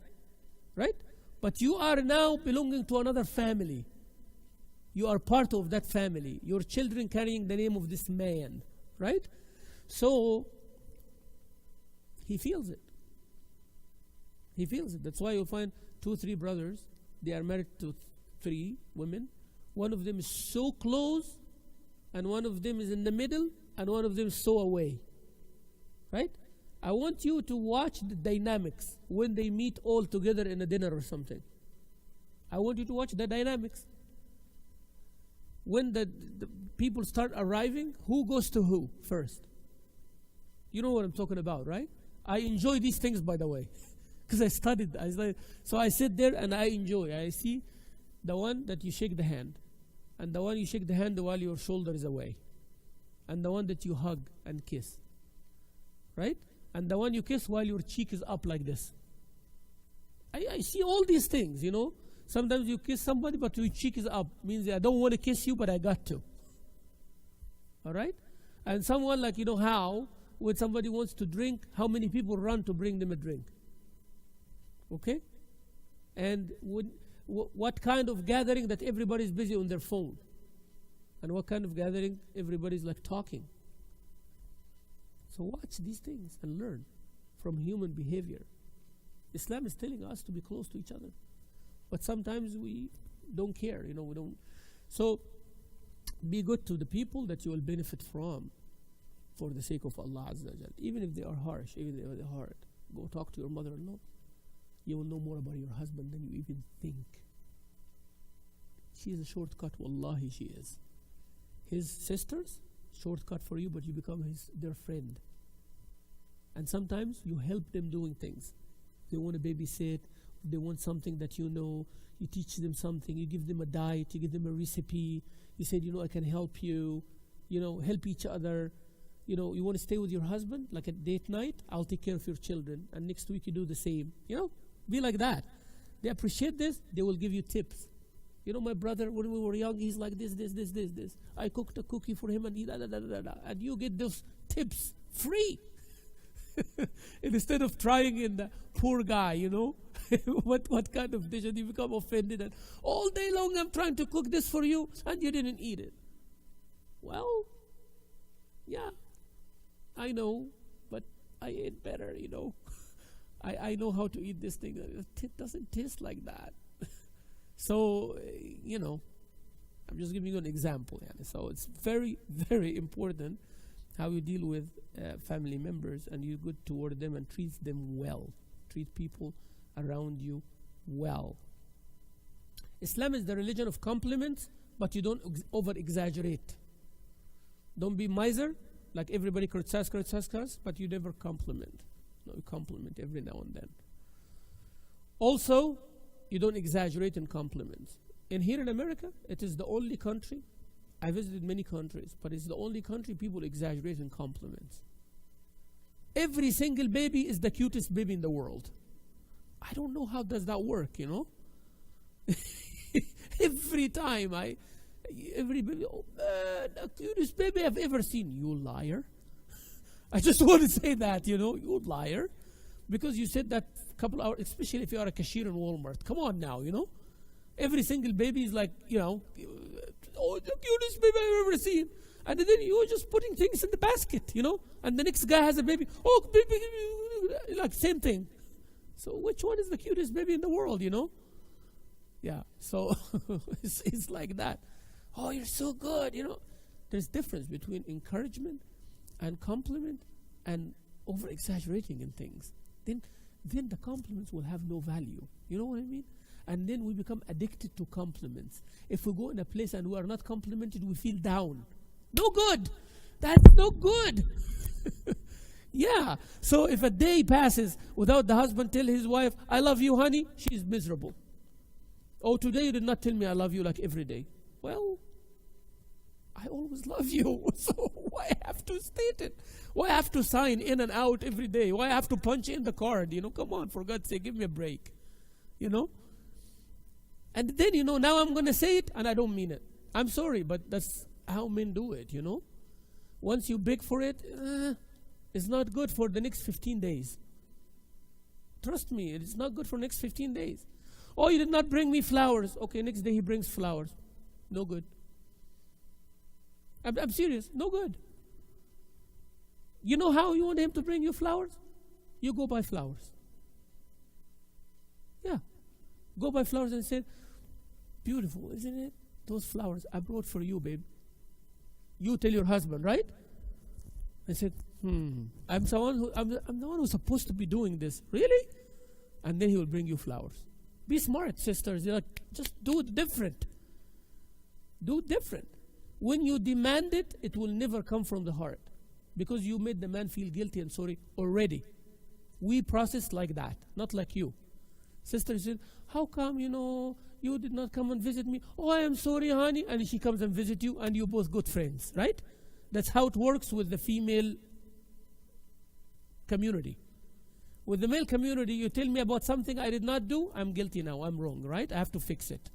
Right? But you are now belonging to another family. You are part of that family. Your children carrying the name of this man, right? So, he feels it. He feels it. That's why you'll find 2-3 brothers. They are married to 3 women. One of them is so close, and one of them is in the middle, and one of them is so away. Right? I want you to watch the dynamics when they meet all together in a dinner or something. I want you to watch the dynamics. When the people start arriving, who goes to who first? You know what I'm talking about, right? I enjoy these things, by the way, because I studied. So I sit there and I enjoy. I see the one that you shake the hand, and the one you shake the hand while your shoulder is away, and the one that you hug and kiss, right? And the one you kiss while your cheek is up like this. I see all these things, you know. Sometimes you kiss somebody, but your cheek is up. Means I don't want to kiss you, but I got to. All right? And someone like, you know how, when somebody wants to drink, how many people run to bring them a drink? Okay? And what kind of gathering that everybody's busy on their phone? And what kind of gathering everybody's like talking? So watch these things and learn from human behavior. Islam is telling us to be close to each other. But sometimes we don't care, you know, we don't. So be good to the people that you will benefit from for the sake of Allah Azza wa Jal. Even if they are harsh, even if they are hard. Go talk to your mother-in-law. You will know more about your husband than you even think. She is a shortcut, wallahi she is. His sisters, shortcut for you, but you become their friend. And sometimes you help them doing things. They want to babysit, they want something that you know, you teach them something, you give them a diet, you give them a recipe, you said, you know, I can help you, you know, help each other. You know, you want to stay with your husband, like a date night, I'll take care of your children, and next week you do the same. You know, be like that. They appreciate this, they will give you tips. You know, my brother, when we were young, he's like this. I cooked a cookie for him, and he and you get those tips free. Instead of trying in the poor guy, you know, what kind of dish, and you become offended, and all day long I'm trying to cook this for you, and you didn't eat it. Well, yeah, I know, but I ate better, you know. I know how to eat this thing. It doesn't taste like that. So, you know, I'm just giving you an example. So it's very, very important how you deal with family members, and you're good toward them and treat them well. Treat people around you well. Islam is the religion of compliments, but you don't over-exaggerate. Don't be miser, like everybody criticizes, but you never compliment. No, you compliment every now and then. Also, you don't exaggerate in compliments. And here in America, it is the only country, I visited many countries, but it's the only country people exaggerate in compliments. Every single baby is the cutest baby in the world. I don't know how does that work, you know. Every time every baby, oh man, the cutest baby I've ever seen. You liar. I just want to say that, you know, you liar. Because you said that a couple hours, especially if you are a cashier in Walmart. Come on now, you know. Every single baby is like, you know, oh, the cutest baby I've ever seen. And then you're just putting things in the basket, you know. And the next guy has a baby. Oh, baby, like same thing. So which one is the cutest baby in the world, you know? Yeah, so it's like that. Oh, you're so good, you know. There's difference between encouragement and compliment and over-exaggerating in things. Then the compliments will have no value. You know what I mean? And then we become addicted to compliments. If we go in a place and we are not complimented, we feel down. No good. That's no good. Yeah. So if a day passes without the husband tell his wife, I love you, honey, she's miserable. Oh, today you did not tell me I love you like every day. Well, I always love you. So why have to state it? Why have to sign in and out every day? Why have to punch in the card? You know, come on, for God's sake, give me a break. You know? And then, you know, now I'm going to say it and I don't mean it. I'm sorry, but that's how men do it, you know? Once you beg for it, it's not good for the next 15 days. Trust me, it's not good for the next 15 days. Oh, you did not bring me flowers. Okay, next day he brings flowers. No good. I'm serious. No good. You know how you want him to bring you flowers? You go buy flowers. Yeah. Go buy flowers and say, beautiful, isn't it? Those flowers I brought for you, babe. You tell your husband, right? I said, I'm the one who's supposed to be doing this. Really? And then he will bring you flowers. Be smart, sisters. You're like, just do it different. Do it different. When you demand it, it will never come from the heart. because you made the man feel guilty and sorry already. We process like that, not like you. Sister said, how come, you did not come and visit me? Oh, I am sorry, honey. And she comes and visit you, and you both good friends, right? That's how it works with the female community. With the male community, you tell me about something I did not do, I'm guilty now, I'm wrong, right? I have to fix it.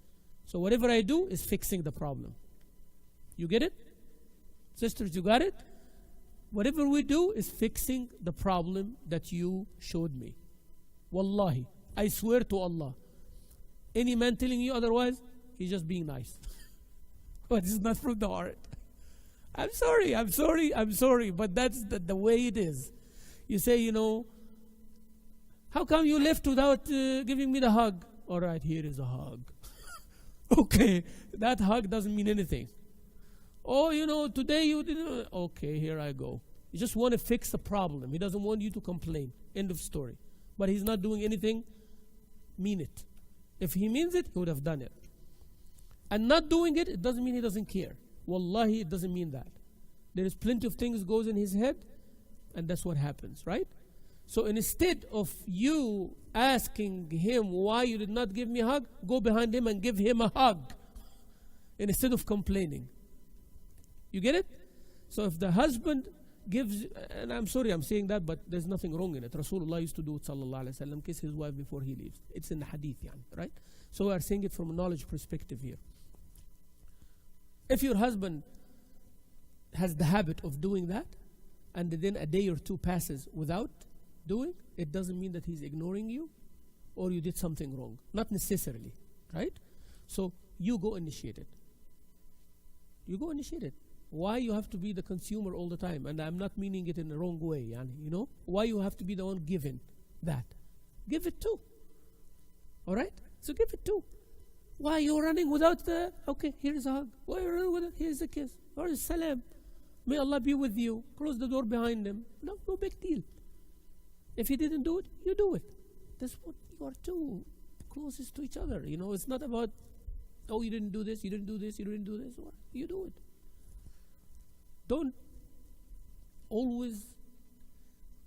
So whatever I do is fixing the problem. You get it? Sisters, you got it? Whatever we do is fixing the problem that you showed me. Wallahi, I swear to Allah. Any man telling you otherwise, he's just being nice. But it's not from the heart. I'm sorry, but that's the way it is. You say, how come you left without giving me the hug? All right, here is a hug. Okay, that hug doesn't mean anything. Oh, today you didn't. Okay, here I go. You just want to fix the problem. He doesn't want you to complain. End of story. But he's not doing anything. Mean it. If he means it, he would have done it. And not doing it, it doesn't mean he doesn't care. Wallahi, it doesn't mean that. There is plenty of things goes in his head, and that's what happens, right? So instead of you asking him why you did not give me a hug, go behind him and give him a hug instead of complaining. You get it? So if the husband gives, and I'm sorry I'm saying that, but there's nothing wrong in it. Rasulullah used to do it, sallallahu alayhi wa sallam, kiss his wife before he leaves. It's in the hadith, right? So we are saying it from a knowledge perspective here. If your husband has the habit of doing that, and then a day or two passes without doing, it doesn't mean that he's ignoring you or you did something wrong. Not necessarily, right? So you go initiate it. You go initiate it. Why you have to be the consumer all the time? And I'm not meaning it in the wrong way, Why you have to be the one giving that? Give it too. All right? So give it too. Why you're running without the, okay, here's a hug. Why you're running without, here's a kiss. Or salam. May Allah be with you. Close the door behind him. No big deal. If he didn't do it, you do it. That's what you are two closest to each other. It's not about, oh, you didn't do this, you didn't do this, you didn't do this. You do it. Don't always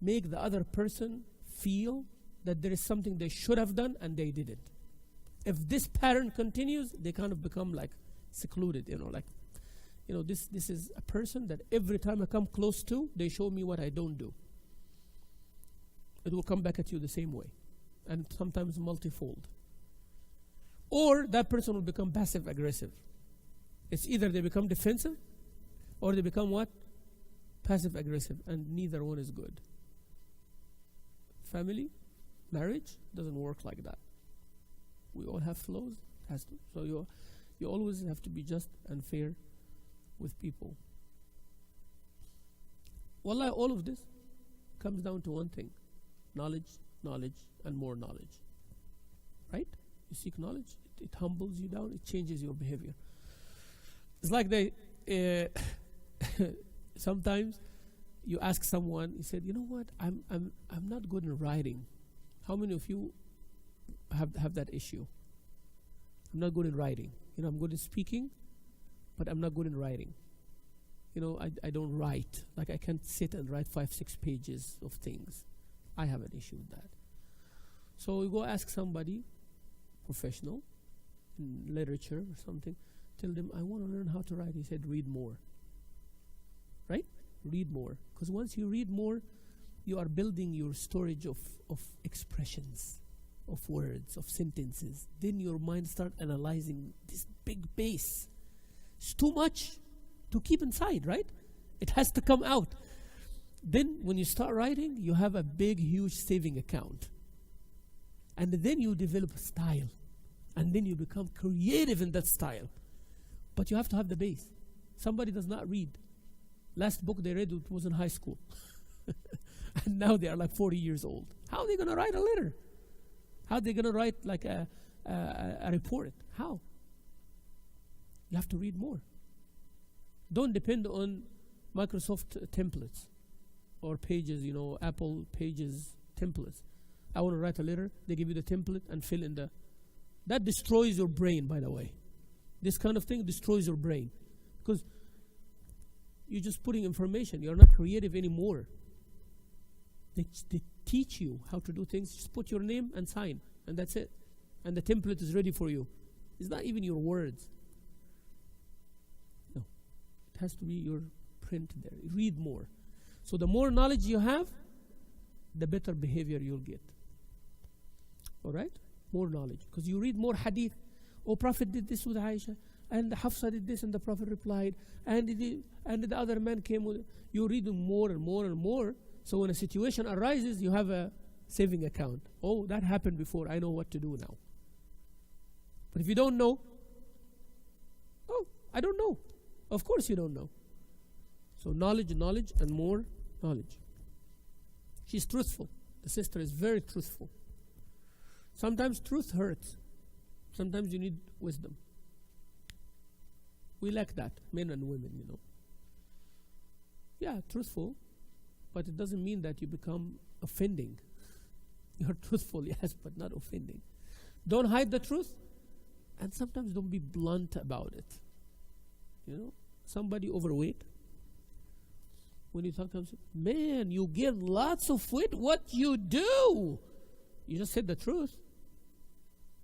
make the other person feel that there is something they should have done and they didn't. If this pattern continues, they kind of become like secluded, this is a person that every time I come close to, they show me what I don't do. It will come back at you the same way, and sometimes multifold. Or that person will become passive aggressive. It's either they become defensive or they become what? Passive aggressive, and neither one is good. Family, marriage doesn't work like that. We all have flaws. So you always have to be just and fair with people. Wallahi, all of this comes down to one thing. Knowledge, and more knowledge. Right? You seek knowledge, it humbles you down, it changes your behavior. It's like sometimes you ask someone, he said, you know what, I'm not good in writing. How many of you have that issue? I'm not good in writing. I'm good in speaking, but I'm not good in writing. I don't write. Like I can't sit and write 5-6 pages of things. I have an issue with that. So you go ask somebody, professional, in literature or something, tell them, I want to learn how to write. He said, read more. Right? Read more. Because once you read more, you are building your storage of expressions, of words, of sentences. Then your mind starts analyzing this big base. It's too much to keep inside, right? It has to come out. Then when you start writing, you have a big, huge saving account. And then you develop a style. And then you become creative in that style. But you have to have the base. Somebody does not read. Last book they read was in high school. And now they are like 40 years old. How are they going to write a letter? How are they going to write like a report? How? You have to read more. Don't depend on Microsoft templates or pages, Apple pages templates. I want to write a letter. They give you the template and fill in that destroys your brain, by the way. This kind of thing destroys your brain. Because You're just putting information. You're not creative anymore. They teach you how to do things. Just put your name and sign, and that's it. And the template is ready for you. It's not even your words. No. It has to be your print there. Read more. So the more knowledge you have, the better behavior you'll get. All right? More knowledge. Because you read more hadith. Oh, Prophet did this with Aisha, and Hafsa did this, and the Prophet replied, and the other man came with. You read more and more and more. So when a situation arises, you have a saving account. Oh, that happened before. I know what to do now. But if you don't know, oh, I don't know. Of course you don't know. So knowledge, and more knowledge. She's truthful. The sister is very truthful. Sometimes truth hurts. Sometimes you need wisdom. We lack that, men and women, you know. Yeah, truthful, but it doesn't mean that you become offending. You're truthful, yes, but not offending. Don't hide the truth, and sometimes don't be blunt about it. You know, somebody overweight. When you talk to them, man, you gain lots of weight. What you do? You just said the truth,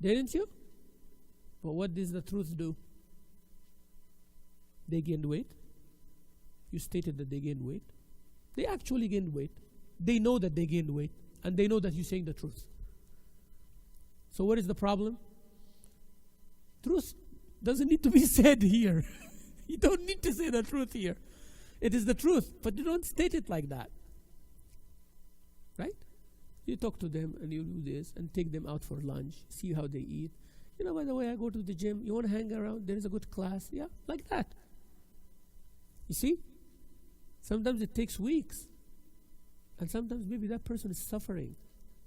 didn't you? But what does the truth do? They gained weight. You stated that they gained weight. They actually gained weight. They know that they gained weight, and they know that you're saying the truth. So what is the problem? Truth doesn't need to be said here. You don't need to say the truth here. It is the truth, but you don't state it like that. Right? You talk to them and you do this and take them out for lunch, see how they eat. You know, by the way, I go to the gym. You want to hang around? There is a good class. Yeah, like that. You see? Sometimes it takes weeks. And sometimes maybe that person is suffering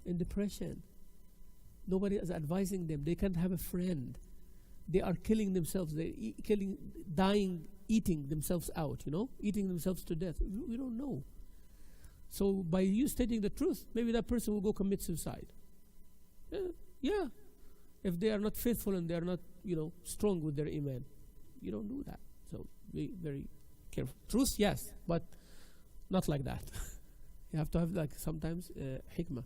in depression. Nobody is advising them. They can't have a friend. They are killing themselves. They're dying, eating themselves out, you know? Eating themselves to death. We don't know. So by you stating the truth, maybe that person will go commit suicide. Yeah. If they are not faithful and they are not, you know, strong with their iman. You don't do that. So be very careful. Truth, yes, but not like that. You have to have, like, sometimes hikmah.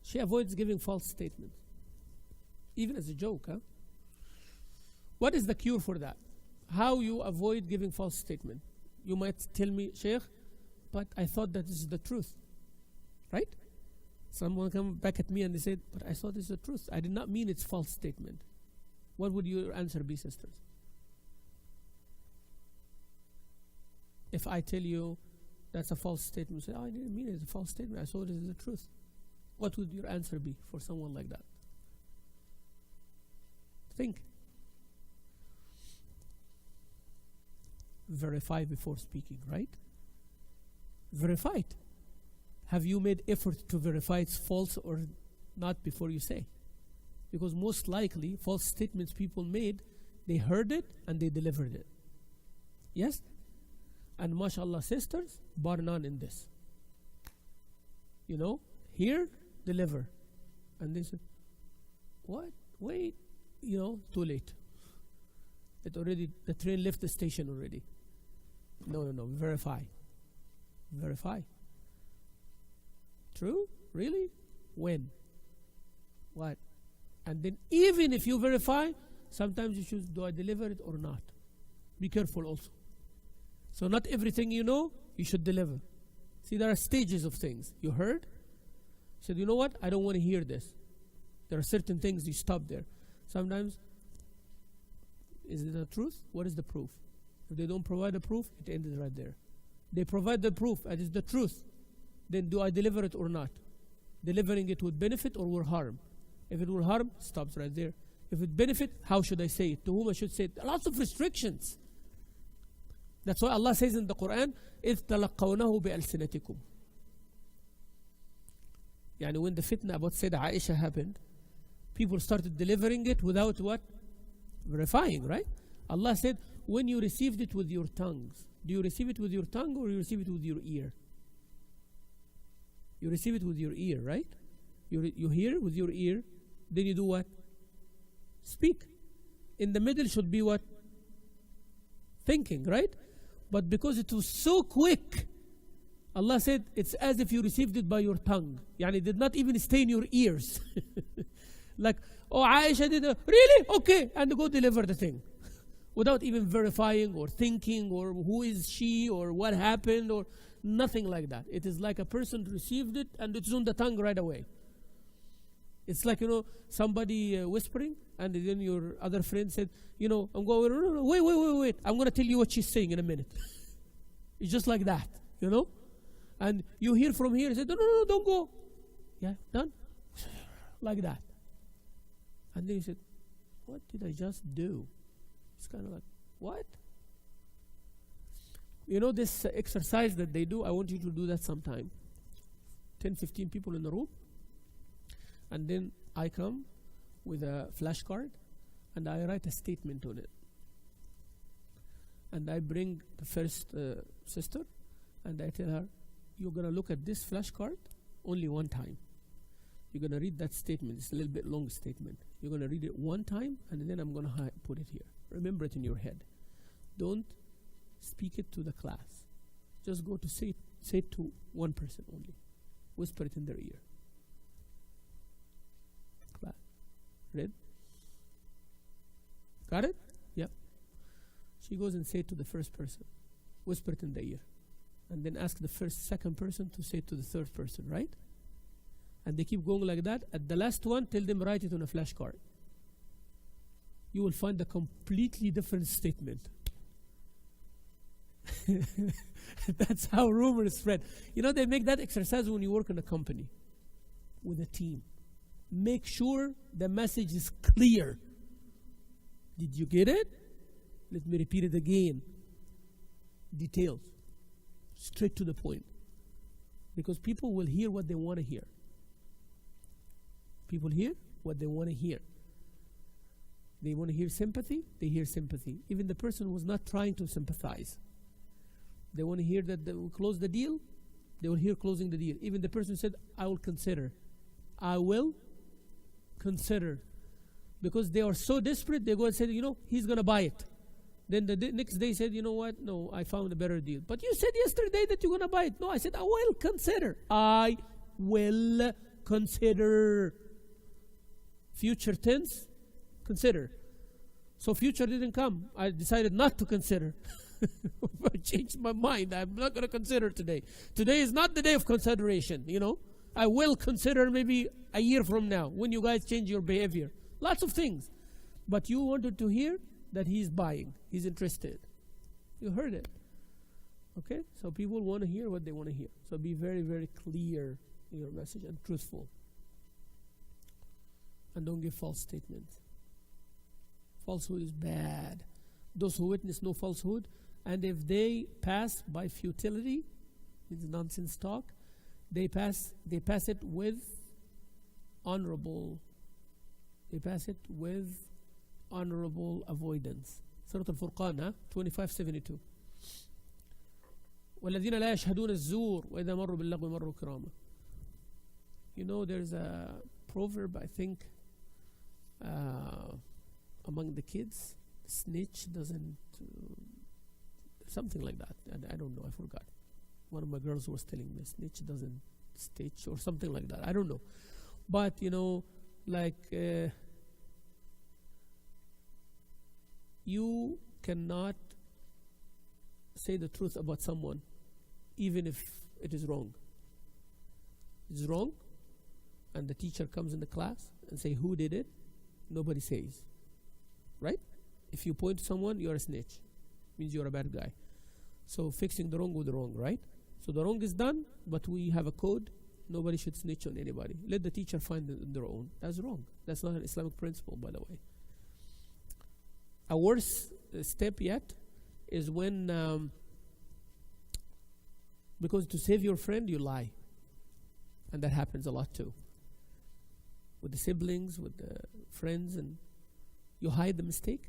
She avoids giving false statements, even as a joke. Huh? What is the cure for that? How you avoid giving false statement? You might tell me, Sheikh, but I thought that this is the truth. Right? Someone come back at me and they said, but I thought this is the truth. I did not mean it's false statement. What would your answer be, sisters? If I tell you that's a false statement, you say, oh, I didn't mean it's a false statement. I thought it is the truth. What would your answer be for someone like that? Think. Verify before speaking, right? Verify it. Have you made effort to verify it's false or not before you say? Because most likely, false statements people made, they heard it and they delivered it. Yes? And mashallah, sisters, bar none in this. You know, hear, deliver. And they said, what? Wait. You know, too late. The train left the station already. No. Verify. Verify. True? Really? When? What? And then even if you verify, sometimes you choose, do I deliver it or not? Be careful also. So not everything you know, you should deliver. See, there are stages of things. You heard? Said, you know what? I don't want to hear this. There are certain things you stop there. Sometimes, is it the truth? What is the proof? If they don't provide the proof, it ended right there. They provide the proof, and it's the truth. Then do I deliver it or not? Delivering it would benefit or will harm? If it will harm, stops right there. If it benefit, how should I say it? To whom I should say it? Lots of restrictions. That's why Allah says in the Quran, إِذْ تَلَقَّوْنَهُ بِأَلْسِنَتِكُمْ. Yani when the fitna about Sayyidah Aisha happened, people started delivering it without what? Verifying, right? Allah said, when you received it with your tongues, do you receive it with your tongue or you receive it with your ear? You receive it with your ear, right? You hear with your ear, then you do what? Speak. In the middle should be what? Thinking, right? But because it was so quick, Allah said, it's as if you received it by your tongue. Yani it did not even stay in your ears. Like, oh, Aisha did really? Okay, and go deliver the thing. Without even verifying or thinking or who is she or what happened or nothing like that. It is like a person received it and it's on the tongue right away. It's like, somebody whispering, and then your other friend said, I'm going, no, wait. I'm going to tell you what she's saying in a minute. It's just like that, And you hear from here, say, no, don't go. Yeah, done. Like that. And then you said, what did I just do? It's kind of like, what? This exercise that they do, I want you to do that sometime. 10, 15 people in the room. And then I come with a flashcard and I write a statement on it. And I bring the first sister and I tell her, you're going to look at this flashcard only one time. You're going to read that statement. It's a little bit long statement. You're going to read it one time and then I'm going to put it here. Remember it in your head. Don't speak it to the class. Just go to say it to one person only. Whisper it in their ear. Class. Read? Got it? Yep. She goes and say it to the first person. Whisper it in the ear. And then ask the second person to say it to the third person, right? And they keep going like that. At the last one, tell them write it on a flashcard. You will find a completely different statement. That's how rumors spread. They make that exercise when you work in a company with a team. Make sure the message is clear. Did you get it? Let me repeat it again. Details. Straight to the point. Because people will hear what they want to hear. People hear what they want to hear. They want to hear sympathy, they hear sympathy. Even the person who was not trying to sympathize. They want to hear that they will close the deal, they will hear closing the deal. Even the person who said, I will consider. I will consider. Because they are so desperate, they go and say, he's going to buy it. Then the next day said, you know what? No, I found a better deal. But you said yesterday that you're going to buy it. No, I said, I will consider. I will consider. Future tense, consider. So future didn't come. I decided not to consider. I changed my mind. I'm not going to consider today. Today is not the day of consideration, I will consider maybe a year from now when you guys change your behavior. Lots of things. But you wanted to hear that he's buying. He's interested. You heard it. Okay? So people want to hear what they want to hear. So be very, very clear in your message and truthful. And don't give false statements. Falsehood is bad. Those who witness no falsehood, and if they pass by futility, it's nonsense talk, they pass it with honorable. They pass it with honorable avoidance. Surah Al-Furqan, 25:72. وَالَّذِينَ لَا يَشْهَدُونَ الزُّورَ وَإِذَا مَرُّوا بِاللَّغْوِ مَرُّوا كِرَامًا. There's a proverb, I think, among the kids, snitch doesn't, something like that. And I don't know, I forgot. One of my girls was telling me, snitch doesn't stitch or something like that. I don't know. But, you cannot say the truth about someone, even if it is wrong. It's wrong, and the teacher comes in the class and say, who did it? Nobody says. Right? If you point to someone, you're a snitch. Means you're a bad guy. So fixing the wrong with the wrong, right? So the wrong is done, but we have a code. Nobody should snitch on anybody. Let the teacher find it on their own. That's wrong. That's not an Islamic principle, by the way. A worse step yet is when, because to save your friend, you lie. And that happens a lot too. With the siblings, with the friends, and you hide the mistake.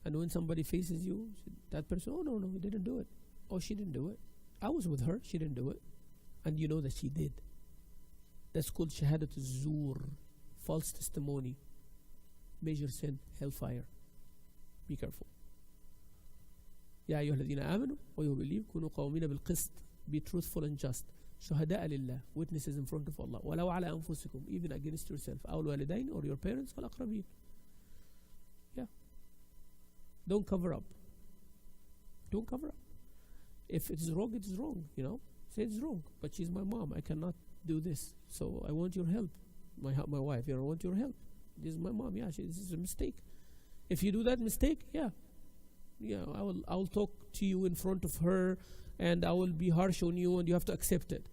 And when somebody faces you, that person, oh no, he didn't do it. Oh, she didn't do it. I was with her, she didn't do it. And you know that she did. That's called shahadat az-zur, false testimony. major sin, hellfire. Be careful. يا أيها الذين آمنوا ويو believe كونوا قوامين بالقسط. Be truthful and just. شهداء لله, witnesses in front of Allah. ولو على أنفسكم, even against yourself. أو الوالدين, or your parents, والأقربين. Yeah. Don't cover up. Don't cover up. If it is wrong, it is wrong, you know. Say it's wrong, but she's my mom. I cannot do this, so I want your help. My wife, I want your help. This is my mom. Yeah, this is a mistake. If you do that mistake, yeah, I'll talk to you in front of her, and I will be harsh on you, and you have to accept it.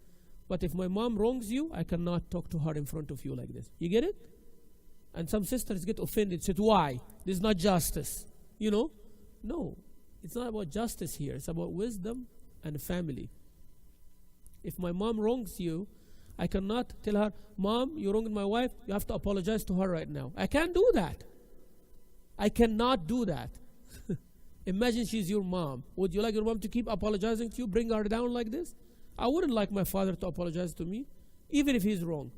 But if my mom wrongs you, I cannot talk to her in front of you like this. You get it? And some sisters get offended. Said, why? This is not justice. You know? No, it's not about justice here. It's about wisdom and family. If my mom wrongs you, I cannot tell her, Mom, you wronged my wife. You have to apologize to her right now. I can't do that. I cannot do that. Imagine she's your mom. Would you like your mom to keep apologizing to you, bring her down like this? I wouldn't like my father to apologize to me, even if he's wrong.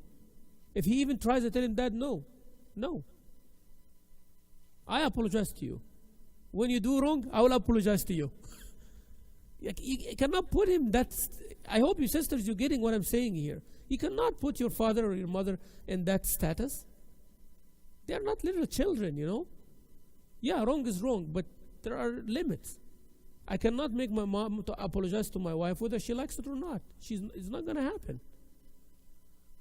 If he even tries to tell him that, no. I apologize to you. When you do wrong, I will apologize to you. You cannot put him I hope you sisters, you're getting what I'm saying here. You cannot put your father or your mother in that status. They are not little children, you know. Yeah, wrong is wrong, but there are limits. I cannot make my mom to apologize to my wife whether she likes it or not. It's not going to happen.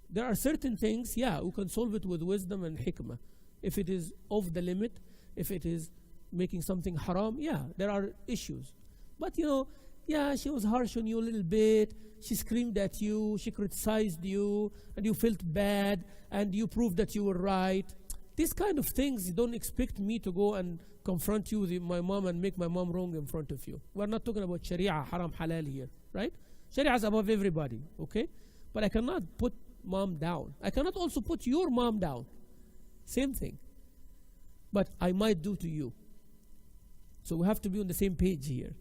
There are certain things, we can solve it with wisdom and hikmah. If it is off the limit, if it is making something haram, there are issues. But you know, she was harsh on you a little bit. She screamed at you, she criticized you, and you felt bad, and you proved that you were right. These kind of things, you don't expect me to go and confront you with my mom and make my mom wrong in front of you. We're not talking about Sharia, haram, halal here, right? Sharia is above everybody, okay? But I cannot put mom down. I cannot also put your mom down. Same thing. But I might do to you. So we have to be on the same page here.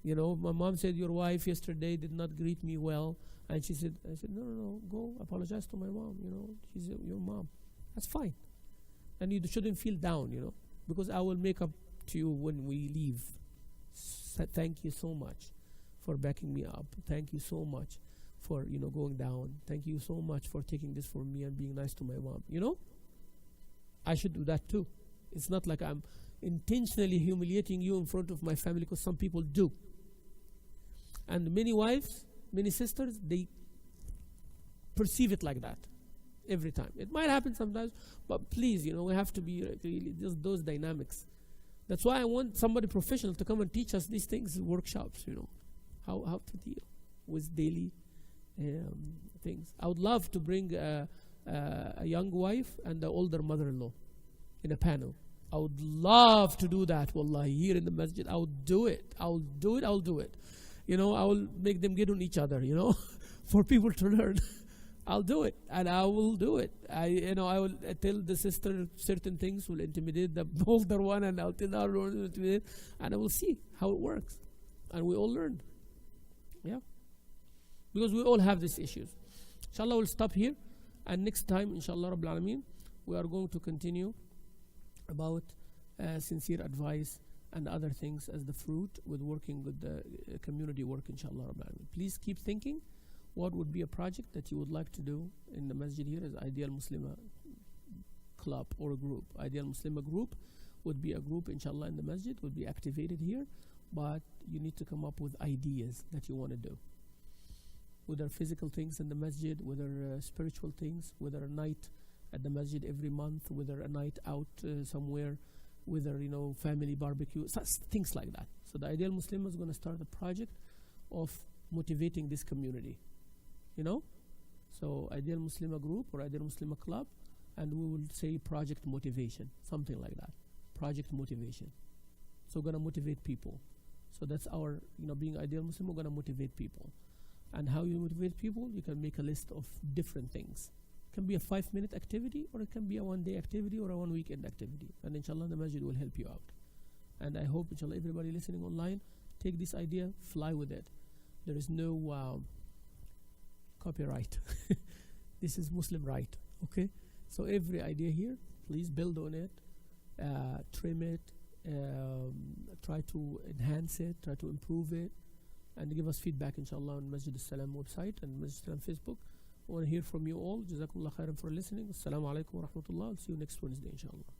You know, my mom said your wife yesterday did not greet me well. And I said, no, go apologize to my mom. You know, she's your mom. That's fine. And you shouldn't feel down, you know, because I will make up to you when we leave. Thank you so much for backing me up. Thank you so much for, going down. Thank you so much for taking this for me and being nice to my mom. You know, I should do that too. It's not like I'm intentionally humiliating you in front of my family, because some people do. And many wives, many sisters, they perceive it like that every time. It might happen sometimes, but please, we have to be really just those dynamics. That's why I want somebody professional to come and teach us these things in workshops, how to deal with daily things. I would love to bring a young wife and an older mother-in-law in a panel. I would love to do that, wallahi, here in the masjid. I would do it. I'll do it. I will make them get on each other, for people to learn. I'll do it, and I will do it. I will tell the sister certain things will intimidate the older one, and I'll tell the other one to intimidate, and I will see how it works. And we all learn. Yeah. Because we all have these issues. Inshallah, we'll stop here. And next time, inshallah, Rabbil Alameen, we are going to continue about sincere advice and other things as the fruit with working with the community work, inshallah Rabbil Alameen. Please keep thinking what would be a project that you would like to do in the masjid here as Ideal Muslimah club or a group. Ideal Muslimah group would be a group, inshallah, in the masjid, would be activated here, but you need to come up with ideas that you want to do. Whether physical things in the masjid, whether spiritual things, whether a night at the masjid every month, whether a night out somewhere, whether, family barbecue, things like that. So the Ideal Muslimah is going to start a project of motivating this community. So Ideal Muslimah group or Ideal Muslimah club, and we will say project motivation, something like that. Project motivation. So we're going to motivate people. So that's our, being Ideal Muslim, we're going to motivate people. And how you motivate people, you can make a list of different things. It can be a 5-minute activity, or it can be a 1-day activity, or a 1-weekend activity. And inshallah, the masjid will help you out. And I hope, inshallah, everybody listening online, take this idea, fly with it. There is no copyright. This is Muslim right, okay? So every idea here, please build on it, trim it, try to enhance it, try to improve it, and give us feedback inshallah on Masjid al-Salam website and Masjid al-Salam Facebook. I want to hear from you all. Jazakumullah khairan for listening. Assalamu alaikum wa rahmatullah. I'll see you next Wednesday inshallah.